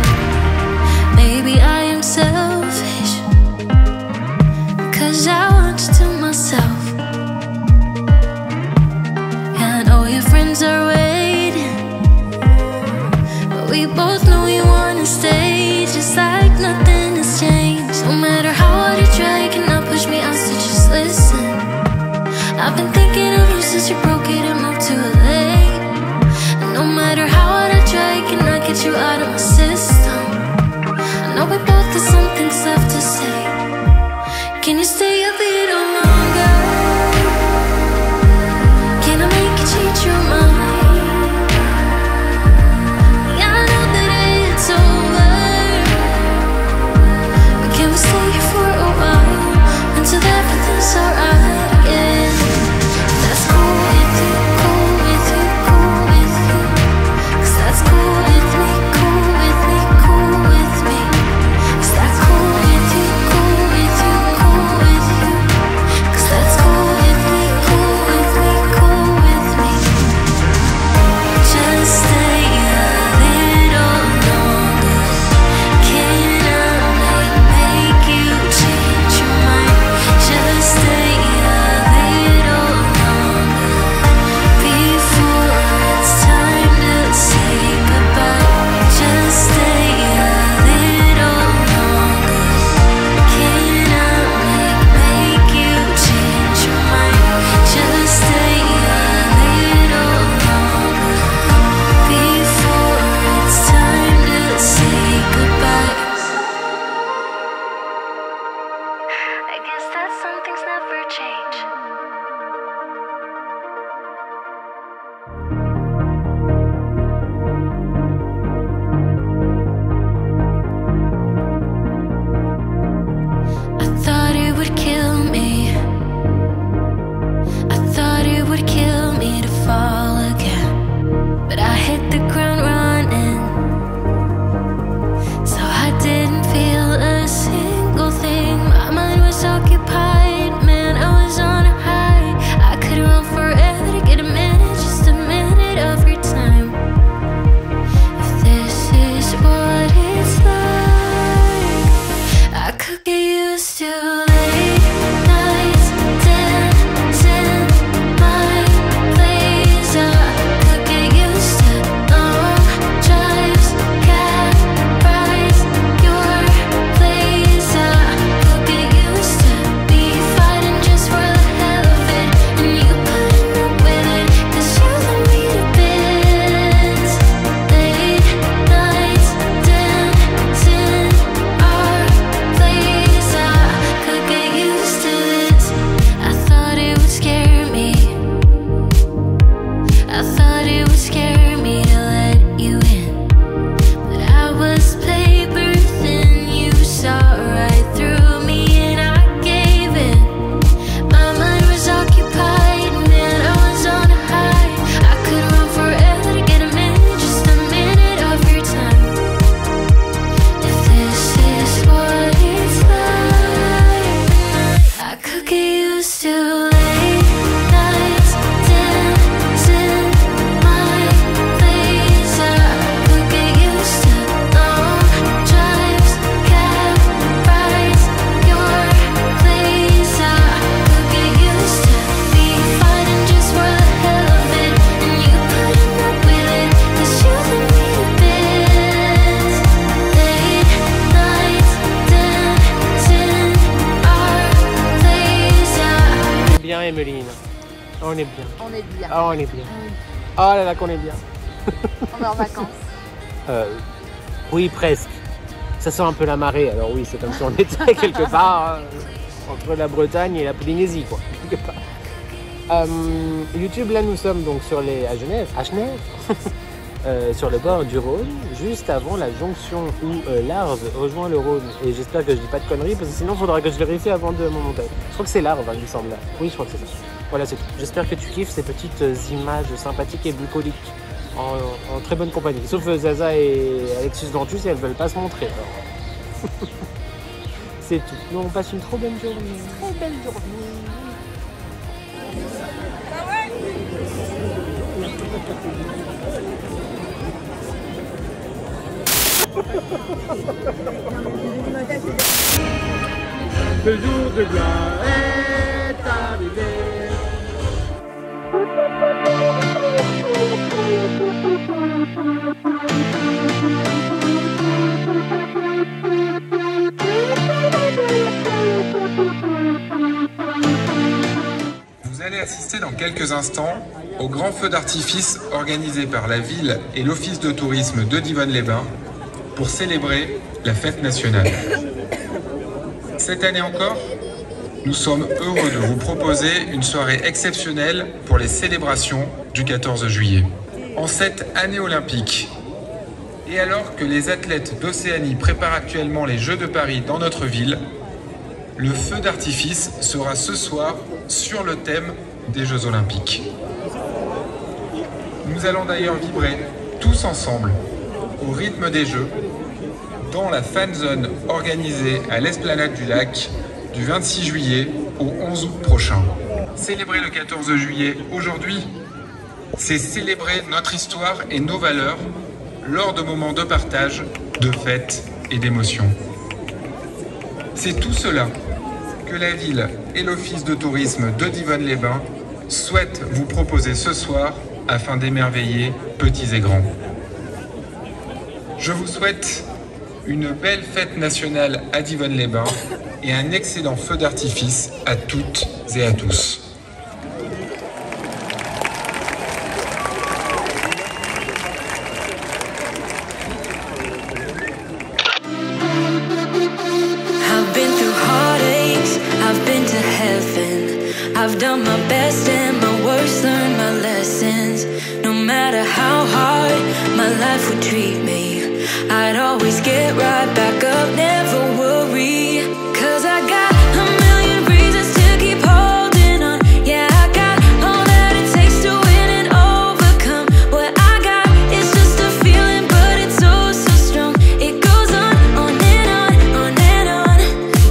Maybe I am selfish, 'cause I want you to myself. Yeah, I know your friends are waiting, but we both know you wanna stay, just like nothing has changed. No matter how hard you try, you cannot push me out, so just listen. I've been thinking of you since you broke it and moved to LA. And no matter how hard I try, I cannot get you out of my system. I know we both have some things left to say. Can you stay a little longer? Can I make you change your mind? Yeah, I know that it's over, but can we stay here for a while until everything's alright again? That's cool with you, cool with you, cool with you. 'Cause that's cool with me, cool On est bien. On est bien. Ah, on est bien. Oh là là qu'on est bien. On est en vacances. Oui, presque. Ça sent un peu la marée, alors oui, c'est comme si on était quelque part entre la Bretagne et la Polynésie, quoi. Quelque part. YouTube, là, nous sommes donc sur à Genève, sur le bord du Rhône, juste avant la jonction où l'Arve rejoint le Rhône. Et j'espère que je dis pas de conneries, parce que sinon, il faudra que je vérifie avant de mon montage. Je crois que c'est l'Arve, il me semble. Oui, je crois que c'est ça. Voilà, c'est tout. J'espère que tu kiffes ces petites images sympathiques et bucoliques. En très bonne compagnie. Sauf Zaza et Alexis Ventus, elles veulent pas se montrer. C'est tout. Nous, on passe une trop bonne journée. Très belle journée. Le jour de gloire est arrivé. Vous allez assister dans quelques instants au grand feu d'artifice organisé par la ville et l'office de tourisme de Divonne-les-Bains pour célébrer la fête nationale. Cette année encore, nous sommes heureux de vous proposer une soirée exceptionnelle pour les célébrations du 14 juillet. En cette année olympique, et alors que les athlètes d'Océanie préparent actuellement les Jeux de Paris dans notre ville, le feu d'artifice sera ce soir sur le thème des Jeux olympiques. Nous allons d'ailleurs vibrer tous ensemble au rythme des Jeux dans la fan zone organisée à l'Esplanade du Lac du 26 juillet au 11 août prochain. Célébrer le 14 juillet aujourd'hui, c'est célébrer notre histoire et nos valeurs lors de moments de partage, de fête et d'émotion. C'est tout cela que la ville et l'office de tourisme de Divonne-les-Bains souhaitent vous proposer ce soir afin d'émerveiller petits et grands. Je vous souhaite une belle fête nationale à Divonne-les-Bains et un excellent feu d'artifice à toutes et à tous. I've done my best and my worst, learned my lessons. No matter how hard my life would treat me, I'd always get right back up, never worry. 'Cause I got a million reasons to keep holding on. Yeah, I got all that it takes to win and overcome. What I got is just a feeling, but it's oh so strong. It goes on and on, on and on.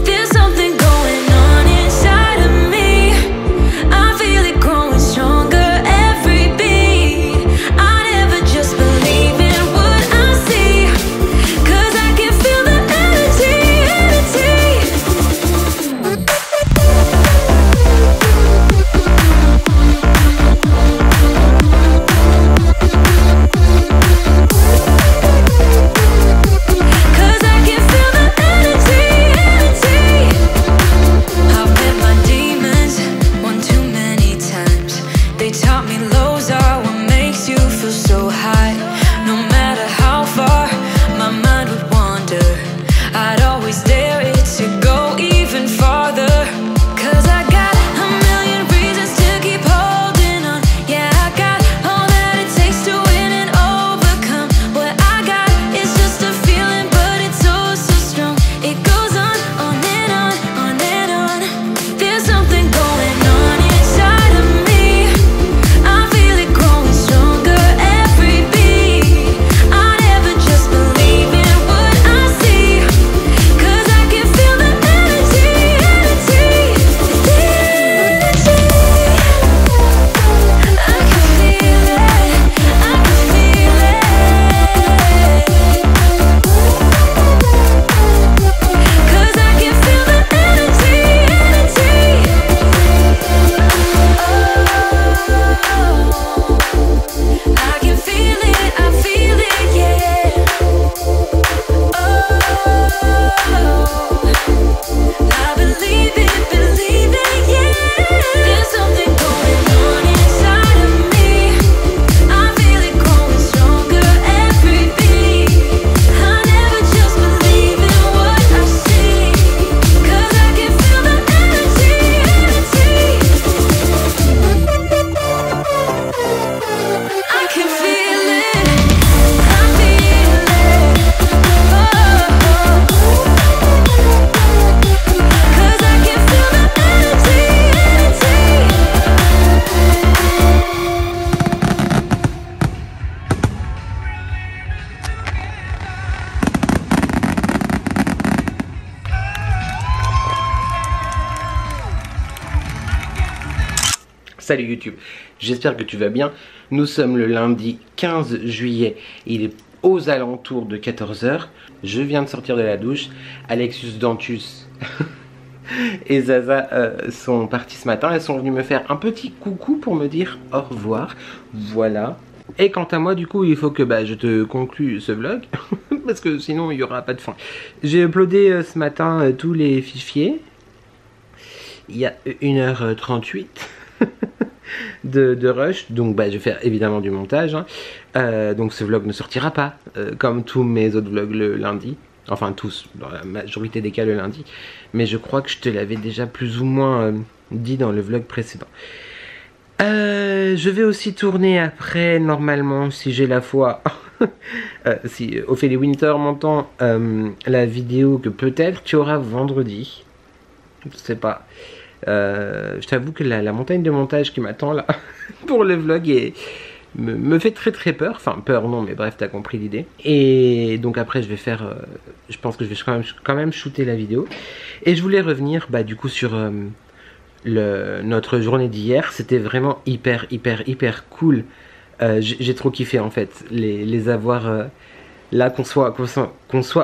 There's something going on inside of me. I feel it growing stronger every beat. I never just believe in what I see, 'cause I can feel the energy, energy. Salut YouTube, j'espère que tu vas bien. Nous sommes le lundi 15 juillet, il est aux alentours de 14 h. Je viens de sortir de la douche, Alexis Dantus et Zaza sont partis ce matin. Elles sont venues me faire un petit coucou pour me dire au revoir, voilà. Et quant à moi, du coup, il faut que je te conclue ce vlog, parce que sinon il n'y aura pas de fin. J'ai uploadé ce matin tous les fichiers, il y a 1h38. de rush, donc je vais faire évidemment du montage, hein. Donc ce vlog ne sortira pas comme tous mes autres vlogs le lundi, enfin tous, dans la majorité des cas le lundi, mais je crois que je te l'avais déjà plus ou moins dit dans le vlog précédent. Je vais aussi tourner après, normalement, si j'ai la foi, si Ophélie Winter m'entend, la vidéo que peut-être tu auras vendredi, je sais pas. Je t'avoue que la montagne de montage qui m'attend là pour le vlog me fait très peur. Enfin peur non, mais bref, t'as compris l'idée. Et donc après je vais faire, je pense que je vais quand même shooter la vidéo. Et je voulais revenir du coup sur notre journée d'hier. C'était vraiment hyper cool. J'ai trop kiffé en fait les avoir là, qu'on soit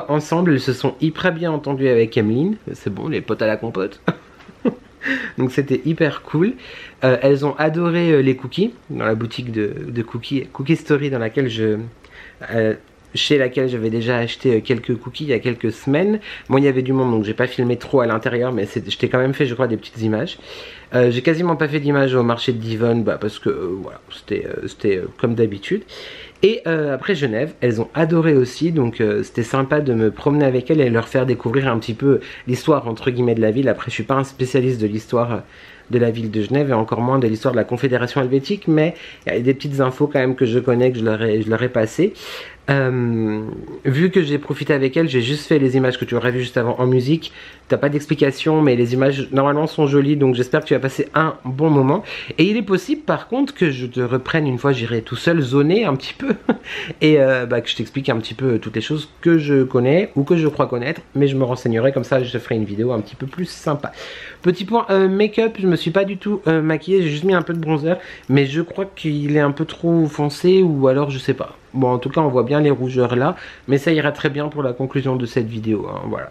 ensemble. Elles se sont hyper bien entendues avec Emeline. C'est bon, les potes à la compote. Donc c'était hyper cool. Elles ont adoré les cookies dans la boutique de Cookie Story, dans laquelle chez laquelle j'avais déjà acheté quelques cookies il y a quelques semaines. Bon, il y avait du monde, donc j'ai pas filmé trop à l'intérieur, mais je t'ai quand même fait, je crois, des petites images. J'ai quasiment pas fait d'images au marché de Divonne, parce que voilà, c'était comme d'habitude. Et après Genève, elles ont adoré aussi, donc c'était sympa de me promener avec elles et leur faire découvrir un petit peu l'histoire entre guillemets de la ville. Après je suis pas un spécialiste de l'histoire de la ville de Genève et encore moins de l'histoire de la Confédération helvétique, mais il y a des petites infos quand même que je connais, que je leur ai passées. Vu que j'ai profité avec elle, j'ai juste fait les images que tu aurais vu juste avant en musique. T'as pas d'explication, mais les images normalement sont jolies, donc j'espère que tu vas passer un bon moment. Et il est possible par contre que je te reprenne une fois, j'irai tout seul zoner un petit peu et que je t'explique un petit peu toutes les choses que je connais ou que je crois connaître, mais je me renseignerai, comme ça je te ferai une vidéo un petit peu plus sympa. Petit point make-up, je me suis pas du tout maquillée, j'ai juste mis un peu de bronzer, mais je crois qu'il est un peu trop foncé, ou alors je sais pas. Bon, en tout cas on voit bien les rougeurs là, mais ça ira très bien pour la conclusion de cette vidéo, hein, voilà.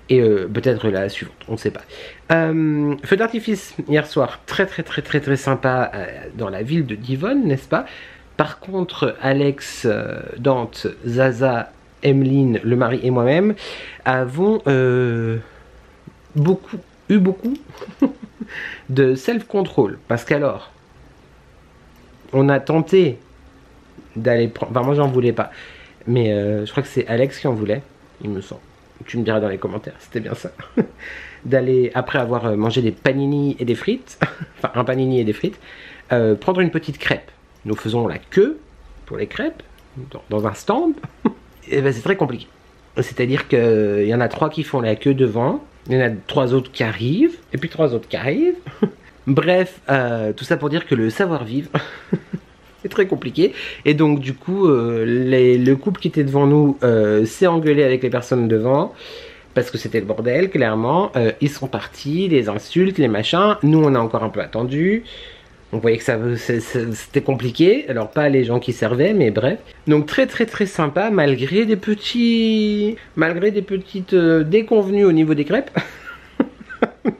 Et peut-être la suivante, on ne sait pas. Feu d'artifice hier soir, très sympa dans la ville de Divonne, n'est-ce pas? Par contre, Alex, Dante, Zaza, Emeline, le mari et moi-même avons eu beaucoup de self-control, parce qu'alors on a tenté d'aller prendre, enfin moi j'en voulais pas, mais je crois que c'est Alex qui en voulait, il me semble, tu me diras dans les commentaires, c'était bien ça. D'aller, après avoir mangé des panini et des frites, enfin un panini et des frites, prendre une petite crêpe. Nous faisons la queue pour les crêpes dans un stand, et c'est très compliqué. C'est-à-dire qu'il y en a 3 qui font la queue devant, il y en a 3 autres qui arrivent, et puis 3 autres qui arrivent. Bref, tout ça pour dire que le savoir-vivre c'est très compliqué. Et donc du coup, le couple qui était devant nous s'est engueulé avec les personnes devant, parce que c'était le bordel, clairement. Ils sont partis, les insultes, les machins. Nous, on a encore un peu attendu. On voyait que c'était compliqué. Alors pas les gens qui servaient, mais bref. Donc très sympa, malgré des petites déconvenues au niveau des crêpes.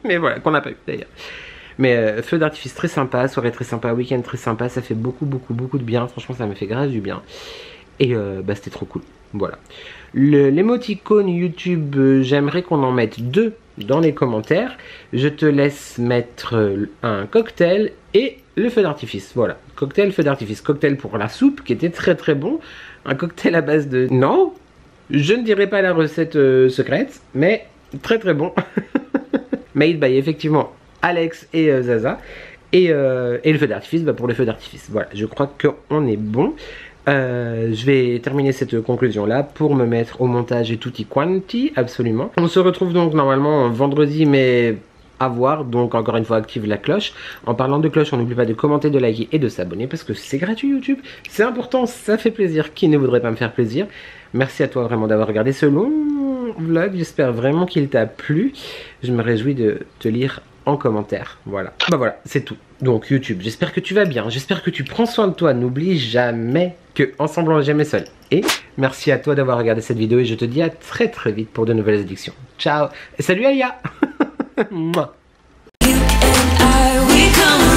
Mais voilà, qu'on n'a pas eu d'ailleurs. Mais feu d'artifice très sympa, soirée très sympa, week-end très sympa, ça fait beaucoup de bien, franchement ça me fait grave du bien. Et c'était trop cool, voilà. L'émoticône YouTube, j'aimerais qu'on en mette 2 dans les commentaires. Je te laisse mettre un cocktail et le feu d'artifice, voilà. Cocktail, feu d'artifice, cocktail pour la soupe qui était très bon. Un cocktail à base de... Non, je ne dirai pas la recette secrète, mais très bon. Made by effectivement Alex et Zaza, et le feu d'artifice pour le feu d'artifice. Voilà, je crois qu'on est bon. Je vais terminer cette conclusion là pour me mettre au montage et tutti quanti, absolument. On se retrouve donc normalement vendredi, mais à voir, donc encore une fois active la cloche. En parlant de cloche, on n'oublie pas de commenter, de liker et de s'abonner parce que c'est gratuit YouTube, c'est important, ça fait plaisir. Qui ne voudrait pas me faire plaisir? Merci à toi vraiment d'avoir regardé ce long vlog, j'espère vraiment qu'il t'a plu. Je me réjouis de te lire en commentaire. Voilà. Bah voilà, c'est tout. Donc YouTube, j'espère que tu vas bien, j'espère que tu prends soin de toi. N'oublie jamais que ensemble on n'est jamais seul. Et merci à toi d'avoir regardé cette vidéo et je te dis à très vite pour de nouvelles addictions. Ciao et salut Aya. Mouah. You and I, we come